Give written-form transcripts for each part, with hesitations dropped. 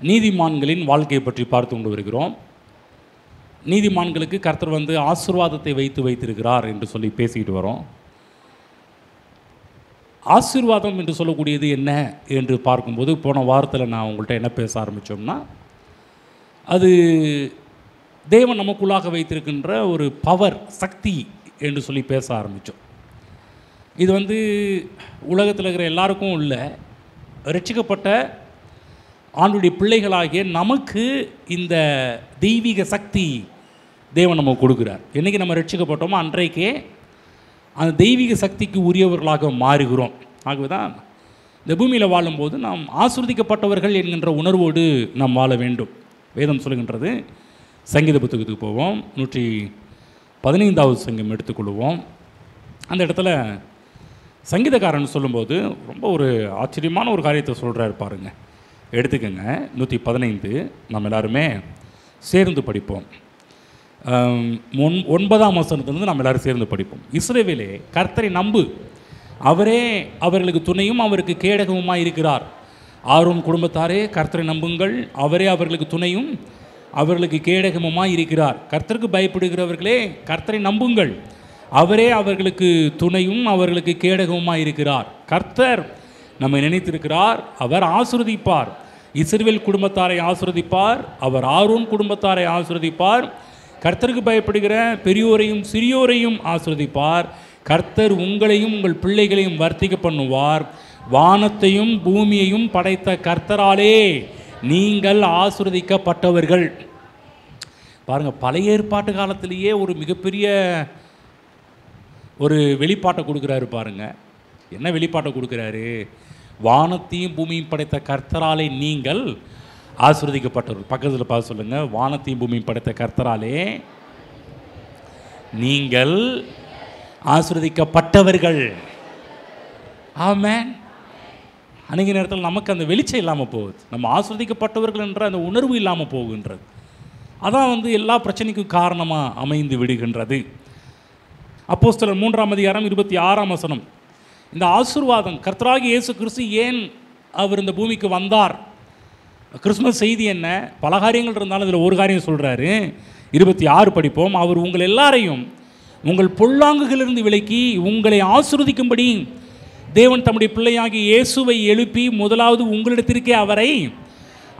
நீதிமான்களின் வாழ்க்கையை பற்றி பார்த்து கொண்டு வருகிறோம். நீதிமான்களுக்கு கர்த்தர் ஆசீர்வாதத்தை வைத்திருக்கிறார் என்று சொல்லி பேசிக்கிட்டு வரோம். ஆசீர்வாதம் என்று சொல்லக்கூடியது என்ன என்று பார்க்கும்போது, போன வாரத்தில் நான் உங்கள்கிட்ட என்ன பேச ஆரம்பித்தோம்னா, அது தேவன் நமக்குள்ளாக வைத்திருக்கின்ற ஒரு பவர், சக்தி என்று சொல்லி பேச ஆரம்பித்தோம். இது உலகத்தில் இருக்கிற எல்லாருக்கும் இல்லை, ரட்சிக்கப்பட்ட ஆண்டுடைய பிள்ளைகளாகிய நமக்கு இந்த தெய்வீக சக்தி தேவன் நமக்கு கொடுக்குறார். என்றைக்கு நம்ம ரட்சிக்கப்பட்டோமோ அன்றைக்கே அந்த தெய்வீக சக்திக்கு உரியவர்களாக மாறுகிறோம். ஆகவே தான் இந்த பூமியில் வாழும்போது நாம் ஆசீர்வதிக்கப்பட்டவர்கள் என்கின்ற உணர்வோடு நாம் வாழ வேண்டும். வேதம் சொல்லுகின்றது. சங்கீத புத்தகத்துக்கு போவோம், 115வது சங்கீதம் எடுத்துக்கொள்வோம். அந்த இடத்துல சங்கீதக்காரன் சொல்லும்போது ரொம்ப ஒரு ஆச்சரியமான ஒரு காரியத்தை சொல்கிறாரு பாருங்க. எடுத்துக்கங்க, 115 நம்ம எல்லாருமே சேர்ந்து படிப்போம். 9ஆம் வசனத்திலிருந்து நம்ம எல்லாரும் சேர்ந்து படிப்போம். இஸ்ரவேலே, கர்த்தரை நம்பு, அவரே அவர்களுக்கு துணையும் அவருக்கு கேடகமுமாய் இருக்கிறார். ஆரோன் குடும்பத்தாரே, கர்த்தரை நம்புங்கள், அவரே அவர்களுக்கு துணையும் அவர்களுக்கு கேடகமுமாய் இருக்கிறார். கர்த்தருக்கு பயப்படுகிறவர்களே, கர்த்தரை நம்புங்கள், அவரே அவர்களுக்கு துணையும் அவர்களுக்கு கேடகமுமாய் இருக்கிறார். கர்த்தர் நம்மை நினைத்திருக்கிறார், அவர் ஆசீர்வதிப்பார். இஸ்ரவேல் குடும்பத்தாரை ஆசீர்வதிப்பார், அவர் ஆரோன் குடும்பத்தாரை ஆசீர்வதிப்பார். கர்த்தருக்கு பயப்படுகிற பெரியோரையும் சிறியோரையும் ஆசீர்வதிப்பார். கர்த்தர் உங்களையும் உங்கள் பிள்ளைகளையும் வர்த்திக்க பண்ணுவார். வானத்தையும் பூமியையும் படைத்த கர்த்தராலே நீங்கள் ஆசீர்வதிக்கப்பட்டவர்கள். பாருங்கள், பழைய ஏற்பாட்டு காலத்திலேயே ஒரு மிகப்பெரிய ஒரு வெளிப்பாட்டை கொடுக்குறாரு பாருங்கள். என்ன வெளிப்பாட்டை கொடுக்குறாரு? வானத்தையும் பூமியும் படைத்த கர்த்தராலே நீங்கள் ஆசீர்வதிக்கப்பட்டவர்கள். பக்கத்தில் பார்த்து சொல்லுங்கள், வானத்தையும் பூமியும் படைத்த கர்த்தராலே நீங்கள் ஆசீர்வதிக்கப்பட்டவர்கள். ஆமென். அன்றைய நேரத்தில் நமக்கு அந்த வெளிச்சம் இல்லாமல் போகுது. நம்ம ஆசீர்வதிக்கப்பட்டவர்கள் என்ற அந்த உணர்வு இல்லாமல் போகின்றது. அதான் எல்லா பிரச்சனைக்கும் காரணமாக அமைந்து விடுகின்றது. அப்போஸ்தலர் 3ஆம் அதிகாரம் 26ஆம் வசனம். இந்த ஆசீர்வாதம், கர்த்தராகிய இயேசு கிறிஸ்து ஏன் அவர் இந்த பூமிக்கு வந்தார், கிறிஸ்மஸ் செய்தி என்ன, பல காரியங்கள் இருந்தாலும் இதில் ஒரு காரியம் சொல்கிறாரு. 26 படிப்போம். அவர் உங்கள் எல்லாரையும் உங்கள் பொல்லாங்குகளிலிருந்து விலக்கி உங்களை ஆசீர்வதிக்கும்படி தேவன் தம்முடைய பிள்ளையாகிய இயேசுவை எழுப்பி முதலாவது உங்களிடத்திற்கே அவரை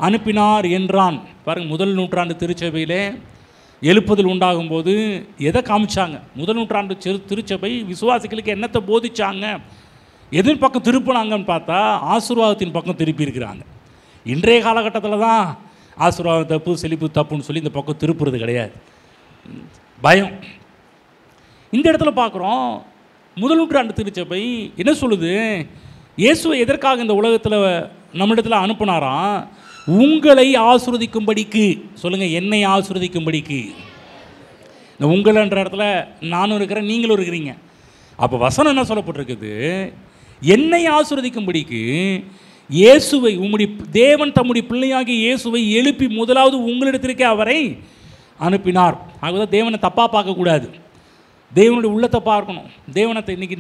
அனுப்பினார் என்றான். பாருங்கள், முதல் நூற்றாண்டு திருச்சபையிலே எழுப்புதல் உண்டாகும்போது எதை காமிச்சாங்க? முதல் நூற்றாண்டு திருச்சபை விசுவாசிகளுக்கு என்னத்தை போதிச்சாங்க, எதிர் பக்கம் திருப்பினாங்கன்னு பார்த்தா ஆசீர்வாதத்தின் பக்கம் திருப்பி இருக்கிறாங்க. இன்றைய காலகட்டத்தில் தான் ஆசீர்வாதம் தப்பு, செழிப்பு தப்புன்னு சொல்லி இந்த பக்கம் திருப்புறது கிடையாது, பயம். இந்த இடத்துல பார்க்குறோம், முதல் நூற்றாண்டு திருச்சபை என்ன சொல்லுது? இயேசுவை எதற்காக இந்த உலகத்தில் நம்மிடத்தில் அனுப்புனாராம்? உங்களை ஆசீர்வதிக்கும்படிக்கு. சொல்லுங்கள், என்னை ஆசீர்வதிக்கும்படிக்கு. இந்த உங்கள்ன்ற இடத்துல நானும் இருக்கிறேன், நீங்களும் இருக்கிறீங்க. அப்போ வசனம் என்ன சொல்லப்பட்டிருக்குது? என்னை ஆசீர்வதிக்கும்படிக்கு இயேசுவை, உம்முடைய தேவன் தம்முடைய பிள்ளையாகி இயேசுவை எழுப்பி முதலாவது உங்களிடத்திற்கே அவரை அனுப்பினார். ஆகவே தேவனை தப்பாக பார்க்கக்கூடாது, தேவனுடைய உள்ளத்தை பார்க்கணும். தேவனத்தை இன்றைக்கி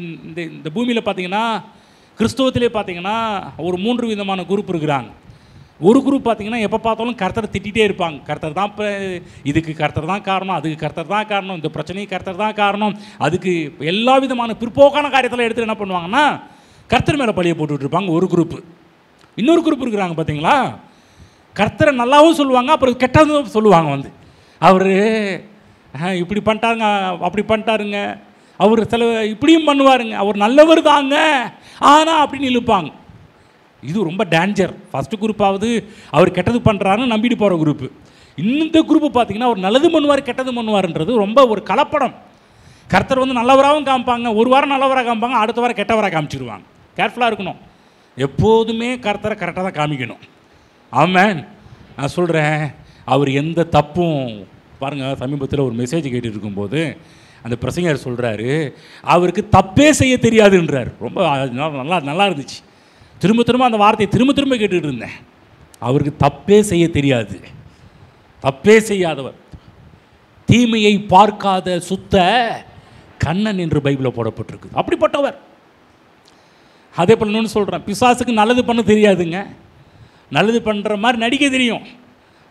இந்த பூமியில் பார்த்தீங்கன்னா, கிறிஸ்தவத்திலே பார்த்தீங்கன்னா ஒரு 3 விதமான குரூப் இருக்கிறாங்க. ஒரு குரூப் பார்த்தீங்கன்னா எப்போ பார்த்தாலும் கர்த்தரை திட்டிகிட்டே இருப்பாங்க. கர்த்தர் தான் இதுக்கு கர்த்தர் தான் காரணம், அதுக்கு கர்த்தர் தான் காரணம், இந்த பிரச்சனைக்கு கர்த்தர் தான் காரணம். அதுக்கு எல்லா விதமான பிற்போக்கான காரியத்தில் எடுத்து என்ன பண்ணுவாங்கன்னா கர்த்தர் மேலே பழியை போட்டுக்கிட்டு இருப்பாங்க ஒரு குரூப்பு. இன்னொரு குரூப் இருக்கிறாங்க பார்த்தீங்களா, கர்த்தரை நல்லாவும் சொல்லுவாங்க, அப்புறம் கெட்டதும் சொல்லுவாங்க. அவர் இப்படி பண்ணிட்டாருங்க, அப்படி பண்ணிட்டாருங்க, அவர் சில இப்படியும் பண்ணுவாருங்க, அவர் நல்லவர் தாங்க ஆனால் அப்படின்னு இழுப்பாங்க. இது ரொம்ப டேஞ்சர். ஃபஸ்ட்டு குரூப்பாவது அவர் கெட்டது பண்ணுறாருன்னு நம்பிட்டு போகிற குரூப்பு. இந்த குரூப்பு பார்த்தீங்கன்னா அவர் நல்லது பண்ணுவார் கெட்டது பண்ணுவார்ன்றது ரொம்ப ஒரு கலப்படம். கர்த்தர் நல்லவராகவும் காமிப்பாங்க, ஒரு வாரம் நல்லவராக காமிப்பாங்க, அடுத்த வாரம் கெட்டவராக காமிச்சிடுவாங்க. கேர்ஃபுல்லாக இருக்கணும், எப்போதுமே கர்த்தரை கரெக்டாக தான் காமிக்கணும். ஆமென். நான் சொல்கிறேன், அவர் எந்த தப்பும் பாருங்கள். சமீபத்தில் ஒரு மெசேஜ் கேட்டுட்டு இருக்கும்போது அந்த பிரசங்கர் சொல்கிறாரு, அவருக்கு தப்பே செய்ய தெரியாதுன்றார். ரொம்ப நல்லா இருந்துச்சு. திரும்ப அந்த வார்த்தையை திரும்ப கேட்டுக்கிட்டு இருந்தேன். அவருக்கு தப்பே செய்ய தெரியாது, தப்பே செய்யாதவர், தீமையை பார்க்காத சுத்த கண்ணன் என்று பைபிளில் போடப்பட்டிருக்கு. அப்படிப்பட்டவர். அதே போல் இன்னொன்று சொல்கிறேன், பிசாசுக்கு நல்லது பண்ண தெரியாதுங்க, நல்லது பண்ணுற மாதிரி நடிக்க தெரியும்,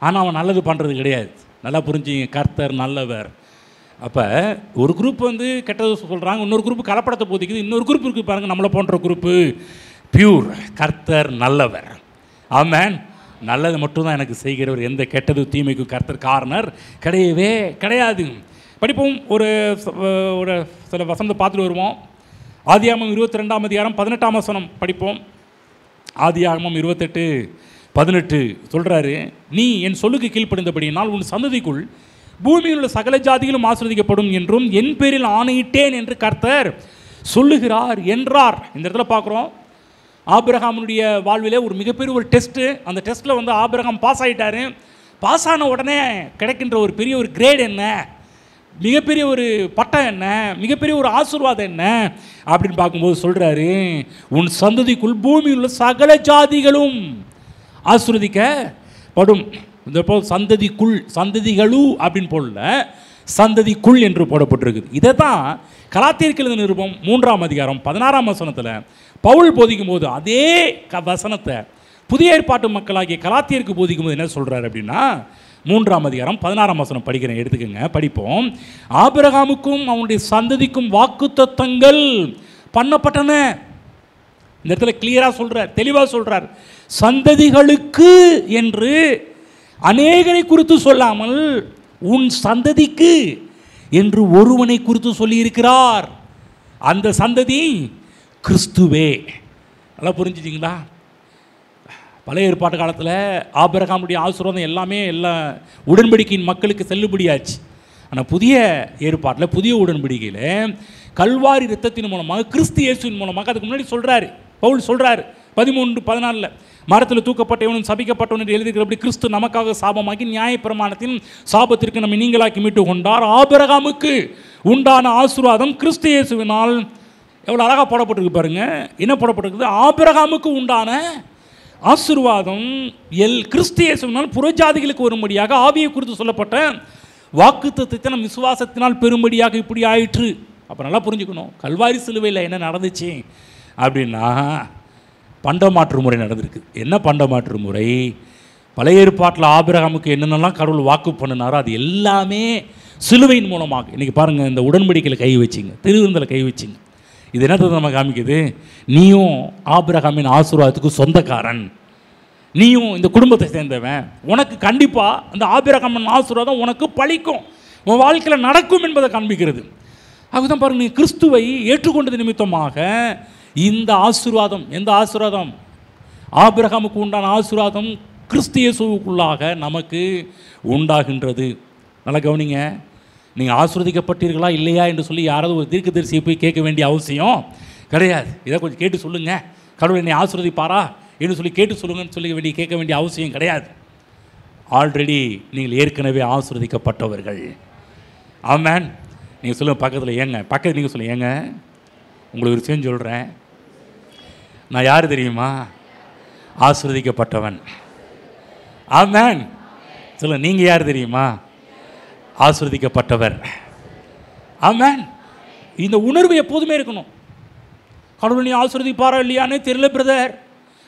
ஆனால் அவன் நல்லது பண்ணுறது கிடையாது. நல்லா புரிஞ்சுங்க, கர்த்தர் நல்லவர். அப்போ ஒரு குரூப் வந்து கெட்டது சொல்கிறாங்க, இன்னொரு குரூப் கலப்படத்தை போதிக்குது, இன்னொரு குரூப் இருக்குது பாருங்கள் நம்மளை போன்ற குரூப்பு பியூர். கர்த்தர் நல்லவர். ஆமென். நல்லது மட்டும்தான் எனக்கு செய்கிறவர், எந்த கெட்டது தீமைக்கும் கர்த்தர் காரணர் கிடையவே கிடையாது. படிப்போம், ஒரு சில வசனத்தை பார்த்துட்டு வருவோம். ஆதியாகமம் 22ஆம் அதிகாரம் 18ஆம் வசனம் படிப்போம். ஆதியாகமம் 28:18 சொல்கிறாரு, நீ என் சொல்லுக்கு கீழ்ப்படிந்தபடியினால் உன் சந்ததிக்குள் பூமியில் உள்ள சகல ஜாதிகளும் ஆசீர்வதிக்கப்படும் என்றும் என் பேரில் ஆணையிட்டேன் என்று கர்த்தர் சொல்லுகிறார் என்றார். இந்த இடத்துல பார்க்குறோம், ஆபிரகாமுடைய வாழ்விலே ஒரு மிகப்பெரிய ஒரு டெஸ்ட்டு. அந்த டெஸ்ட்டில் வந்து ஆபிரகாம் பாஸ் ஆகிட்டார். பாஸ் ஆன உடனே கிடைக்கின்ற ஒரு பெரிய ஒரு கிரேட் என்ன, மிகப்பெரிய ஒரு பட்டம் என்ன, மிகப்பெரிய ஒரு ஆசீர்வாதம் என்ன அப்படின்னு பார்க்கும்போது சொல்கிறாரு, உன் சந்ததிக்குள் பூமியில் உள்ள சகல ஜாதிகளும் ஆசீர்வதிக்கப்படும். இந்த போல் சந்ததிக்குள், சந்ததிகளு அப்படின்னு போடல, சந்ததிக்குள் என்று போடப்பட்டிருக்குது. இதை தான் கலாத்தியருக்கு எழுதின நிருபம் 3ஆம் அதிகாரம் 16ஆம் வசனத்தில் பவுல் போதிக்கும் போது அதே வசனத்தை புதிய ஏற்பாட்டு மக்களாகிய கலாத்தியருக்கு போதிக்கும் போது என்ன சொல்கிறார் அப்படின்னா, 3ஆம் அதிகாரம் 16ஆம் வசனம் படிக்கிறேன், எடுத்துக்கோங்க, படிப்போம். ஆபிரகாமுக்கும் அவனுடைய சந்ததிக்கும் வாக்குத்தத்தங்கள் பண்ணப்பட்டன. இந்த இடத்துல கிளியராக சொல்கிறார், தெளிவாக சொல்கிறார். சந்ததிகளுக்கு என்று அநேகரை குறித்து சொல்லாமல் உன் சந்ததிக்கு என்று ஒருவனை குறித்து சொல்லியிருக்கிறார். அந்த சந்ததி கிறிஸ்துவே. நல்லா புரிஞ்சுச்சிங்களா? பழைய ஏற்பாட்டு காலத்தில் ஆபிரகாமுடைய ஆசீர்வாதம் எல்லாமே எல்லா உடன்படிக்கையின் மக்களுக்கு செல்லுபடியாச்சு. ஆனால் புதிய ஏற்பாட்டில், புதிய உடன்படிக்கையில் கல்வாரி இரத்தத்தின் மூலமாக, கிறிஸ்து இயேசுவின் மூலமாக, அதுக்கு முன்னாடி சொல்கிறாரு பவுல் சொல்கிறார் 13:14 மரத்தில் தூக்கப்பட்டவனும் சபிக்கப்பட்டவன் என்று எழுதியிருக்கிறபடி கிறிஸ்து நமக்காக சாபமாக்கி நியாயப்பிரமாணத்தின் சாபத்திற்கு நம்மை நீங்களாக்கி மீட்டு கொண்டார். ஆபிரகாமுக்கு உண்டான ஆசீர்வாதம் கிறிஸ்து இயேசுவினால் எவ்வளோ அழகாக போடப்பட்டிருக்கு பாருங்க. என்ன போடப்பட்டிருக்குது? ஆபிரகாமுக்கு உண்டான ஆசீர்வாதம் கிறிஸ்து இயேசுவினால் புறஜாதிகளுக்கு வரும்படியாக ஆவியை குறித்து சொல்லப்பட்ட வாக்குத்தத்தத்தை நம் விசுவாசத்தினால் பெரும்படியாக இப்படி ஆயிற்று. அப்போ நல்லா புரிஞ்சுக்கணும், கல்வாரி சிலுவையில் என்ன நடந்துச்சு அப்படின்னா பண்டமாற்று முறை நடந்திருக்கு. என்ன பண்டமாற்று முறை? பழைய ஏற்பாட்டில் ஆபிரகாமுக்கு என்னென்னலாம் கடவுள் வாக்கு பண்ணினாரோ அது எல்லாமே சிலுவையின் மூலமாக. இன்றைக்கி பாருங்கள், இந்த உடன்படிக்கையில் கை வச்சிங்க, திருவிருந்தில் கை வச்சிங்க. இது என்னத்தை நம்ம காமிக்குது? நீயும் ஆபிரகாமின் ஆசீர்வாதத்துக்கு சொந்தக்காரன், நீயும் இந்த குடும்பத்தை சேர்ந்தவன், உனக்கு கண்டிப்பாக அந்த ஆபிரகாமின் ஆசீர்வாதம் உனக்கு பழிக்கும், உன் வாழ்க்கையில் நடக்கும் என்பதை காண்பிக்கிறது. அதுதான் பாருங்கள், நீ கிறிஸ்துவை ஏற்றுக்கொண்டது நிமித்தமாக இந்த ஆசீர்வாதம், எந்த ஆசீர்வாதம்? ஆபிரகாமுக்கு உண்டான ஆசீர்வாதம் கிறிஸ்து இயேசுவுக்குள்ளாக நமக்கு உண்டாகின்றது. நல்லா கவனிங்க, நீங்கள் ஆசீர்வதிக்கப்பட்டீர்களா இல்லையா என்று சொல்லி யாராவது ஒரு தீர்க்கதரிசியை போய் கேட்க வேண்டிய அவசியம் கிடையாது. இதை கொஞ்சம் கேட்டு சொல்லுங்கள், கடவுள் என்னை ஆசீர்வதிப்பாரா என்று சொல்லி கேட்டு சொல்லுங்கன்னு சொல்லி கேட்க வேண்டிய அவசியம் கிடையாது. ஆல்ரெடி நீங்கள் ஏற்கனவே ஆசீர்வதிக்கப்பட்டவர்கள். ஆமென். நீங்கள் சொல்லுங்கள் பக்கத்தில், ஏங்க பக்கத்தில் நீங்கள் சொல்லுங்கள், ஏங்க உங்களுக்கு ஒரு விஷயம் சொல்கிறேன், நான் யார் தெரியுமா? ஆசீர்வதிக்கப்பட்டவன். ஆமென். சொல்லுங்க, நீங்கள் யார் தெரியுமா? ஆசீர்வதிக்கப்பட்டவர். ஆமென். இந்த உணர்வு எப்போதுமே இருக்கணும். கடவுள் நீ ஆசீர்வதிப்பாரா இல்லையானே தெரியல பிரதர்,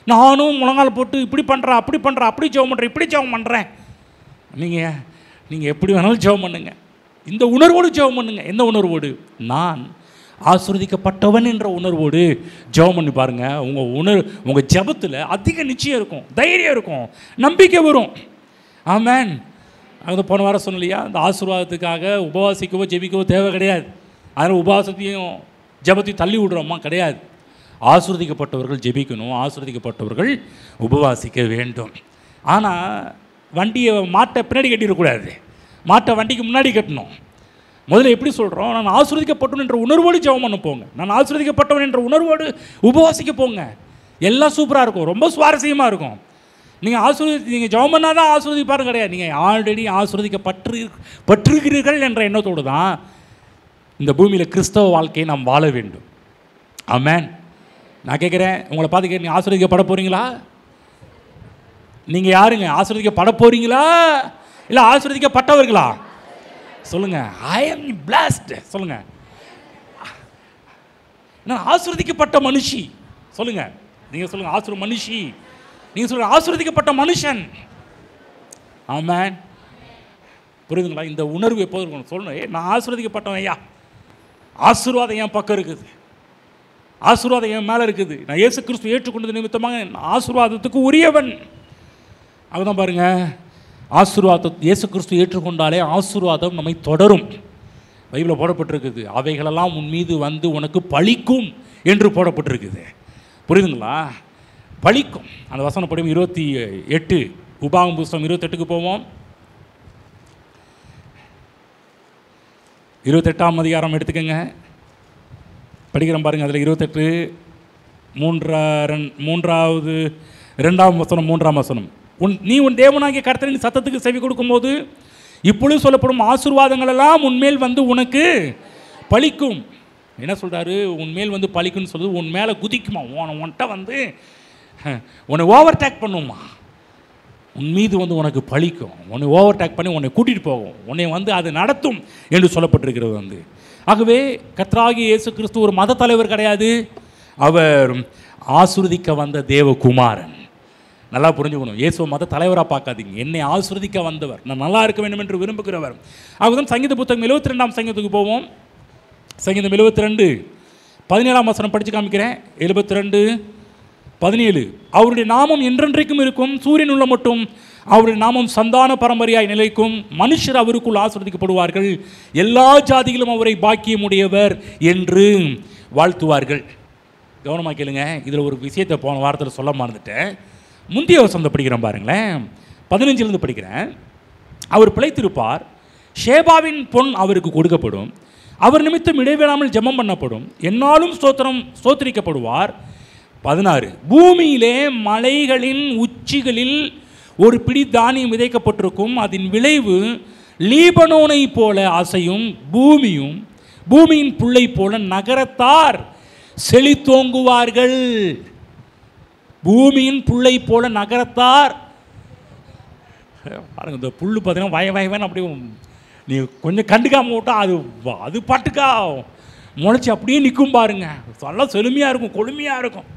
நானும் முழங்கால் போட்டு இப்படி பண்ணுறேன், அப்படி பண்ணுறேன், அப்படி ஜெபம் பண்ணுறேன், இப்படி ஜெபம் பண்ணுறேன். நீங்கள் எப்படி வேணாலும் ஜெபம் பண்ணுங்க, இந்த உணர்வோடு ஜெபம் பண்ணுங்க. எந்த உணர்வோடு? நான் ஆசீர்வதிக்கப்பட்டவன் என்ற உணர்வோடு ஜெபம் பண்ணி பாருங்கள். உங்கள் ஜெபத்தில் அதிக நிச்சயம் இருக்கும், தைரியம் இருக்கும், நம்பிக்கை வரும். ஆமென். அது போன வாரம் சொன்னலையா, இந்த ஆசீர்வாதத்துக்காக உபவாசிக்கவோ ஜெபிக்கவோ தேவை கிடையாது. அதனால் உபவாசத்தையும் ஜெபத்தையும் தள்ளி விடுறோமா? கிடையாது. ஆசீர்வதிக்கப்பட்டவர்கள் ஜெபிக்கணும், ஆசீர்வதிக்கப்பட்டவர்கள் உபவாசிக்க வேண்டும். ஆனால் வண்டியை மாட்டை பின்னாடி கட்டிடக்கூடாது, மாட்டை வண்டிக்கு முன்னாடி கட்டணும். முதல்ல எப்படி சொல்கிறோம்? நான் ஆசீர்வதிக்கப்பட்டவன் என்ற உணர்வோடு ஜெபம் பண்ண போங்க, நான் ஆசீர்வதிக்கப்பட்டவன் என்ற உணர்வோடு உபவாசிக்க போங்க. எல்லாம் சூப்பராக இருக்கும், ரொம்ப சுவாரஸ்யமாக இருக்கும். நீங்கள் ஜெபம் பண்ணால் தான் ஆசீர்வதிப்பாரு கிடையாது. நீங்கள் ஆல்ரெடி ஆசீர்வதிக்கப்பட்டிருக்கிறீர்கள் என்ற எண்ணத்தோடு தான் இந்த பூமியில் கிறிஸ்தவ வாழ்க்கையை நாம் வாழ வேண்டும். ஆமென். நான் கேட்குறேன், உங்களை பார்த்து கேட்க, நீங்கள் ஆசீர்வதிக்கப்பட போகிறீங்களா? நீங்கள் யாருங்க? ஆசீர்வதிக்கப்பட போகிறீங்களா இல்லை ஆசீர்வதிக்கப்பட்டவர்களா? சொல்லுங்கள். ஐ am blessed. சொல்லுங்கள். நான் ஆசீர்வதிக்கப்பட்ட மனுஷி. சொல்லுங்கள், நீங்கள் சொல்லுங்கள். மனுஷி, நீங்கள் சொல்கிற ஆசீர்வதிக்கப்பட்ட மனுஷன். ஆமென். புரியுதுங்களா? இந்த உணர்வு எப்போது இருக்கணும்? சொல்லணும், நான் ஆசீர்வதிக்கப்பட்டவன் ஐயா, ஆசீர்வாதம் என் பக்கம் இருக்குது, ஆசீர்வாதம் என் மேலே இருக்குது, நான் இயேசு கிறிஸ்து ஏற்றுக்கொண்டது நிமித்தமாக ஆசீர்வாதத்துக்கு உரியவன். அதுதான் பாருங்க, ஆசீர்வாதம் இயேசு கிறிஸ்து ஏற்றுக்கொண்டாலே ஆசீர்வாதம் நம்மை தொடரும். பைபிளில் போடப்பட்டிருக்குது, அவைகளெல்லாம் உன் மீது வந்து உனக்கு பலிக்கும் என்று போடப்பட்டிருக்குது. புரியுதுங்களா? பலிக்கும். அந்த வசனப்படி 28 உபாகம் புஸ்தகம் 28க்கு போவோம். 28ஆம் அதிகாரம் எடுத்துக்கங்க, படிக்கிறோம் பாருங்க. அதில் 28 2ஆம் வசனம் 3ஆம் வசனம். நீ உன் தேவனாகிய கர்த்தரின் சத்தத்துக்கு செவி கொடுக்கும்போது இப்பொழுது சொல்லப்படும் ஆசீர்வாதங்கள் எல்லாம் உன்மேல் வந்து உனக்கு பலிக்கும். என்ன சொல்கிறாரு? உன்மேல் வந்து பலிக்குன்னு சொல்லுது, உன் மேலே குதிக்குமா, உன்கிட்ட வந்து உன்னை ஓவர்டேக் பண்ணுமா, உன் மீது வந்து உனக்கு பலிக்கும், உன்னை ஓவர்டேக் பண்ணி உன்னை கூட்டிகிட்டு போகும், உன்னை வந்து அது நடத்தும் என்று சொல்லப்பட்டிருக்கிறது வந்து. ஆகவே கர்த்தராகிய இயேசு கிறிஸ்து ஒரு மத தலைவர் கிடையாது, அவர் ஆசீர்வதிக்க வந்த தேவகுமாரன். நல்லா புரிஞ்சுக்கணும், இயேசுவை மத தலைவராக பார்க்காதீங்க, என்னை ஆசீர்வதிக்க வந்தவர், நான் நல்லா இருக்க வேண்டும் என்று விரும்புகிறவர். அதுதான் சங்கீத புத்தகம் 72ஆம் சங்கீதத்துக்கு போவோம். சங்கீதம் 72 17ஆம் வசனம் படித்து காமிக்கிறேன். 72:17. அவருடைய நாமம் என்றென்றைக்கும் இருக்கும், சூரியன் உள்ள மட்டும் அவருடைய நாமம் சந்தான பரம்பரையாய் நிலைக்கும். மனுஷர் அவருக்குள் ஆசீர்வதிக்கப்படுவார்கள், எல்லா ஜாதிகளும் அவரை பாக்கியமுடையவர் என்று வாழ்த்துவார்கள். கவனமாக கேளுங்க, இதில் ஒரு விஷயத்தை போன வாரத்தில் சொல்ல மறந்துட்டேன். முந்தைய வசனத்தை படிக்கிறேன் பாருங்களேன், 15லேருந்து படிக்கிறேன். அவர் பிழைத்திருப்பார், ஷேபாவின் பொன் அவருக்கு கொடுக்கப்படும், அவர் நிமித்தம் இடைவிடாமல் ஜெபம் பண்ணப்படும், என்னாலும் ஸ்தோத்திரிக்கப்படுவார். 16 பூமியிலே மலைகளின் உச்சிகளில் ஒரு பிடி தானியம் விதைக்கப்பட்டிருக்கும், அதன் விளைவு லீபனோனை போல அசையும், பூமியின் புல்லை போல நகரத்தார் செழித்தோங்குவார்கள். பூமியின் புல்லை போல நகரத்தார். பாருங்க, இந்த புல் பார்த்தீங்கன்னா வயவன் அப்படி நீ கொஞ்சம் கண்டுக்காம விட்டா அது பாட்டுக்கா முளைச்சி அப்படியே நிற்கும் பாருங்க, நல்லா செழுமையாக இருக்கும், கொழுமையாக இருக்கும்.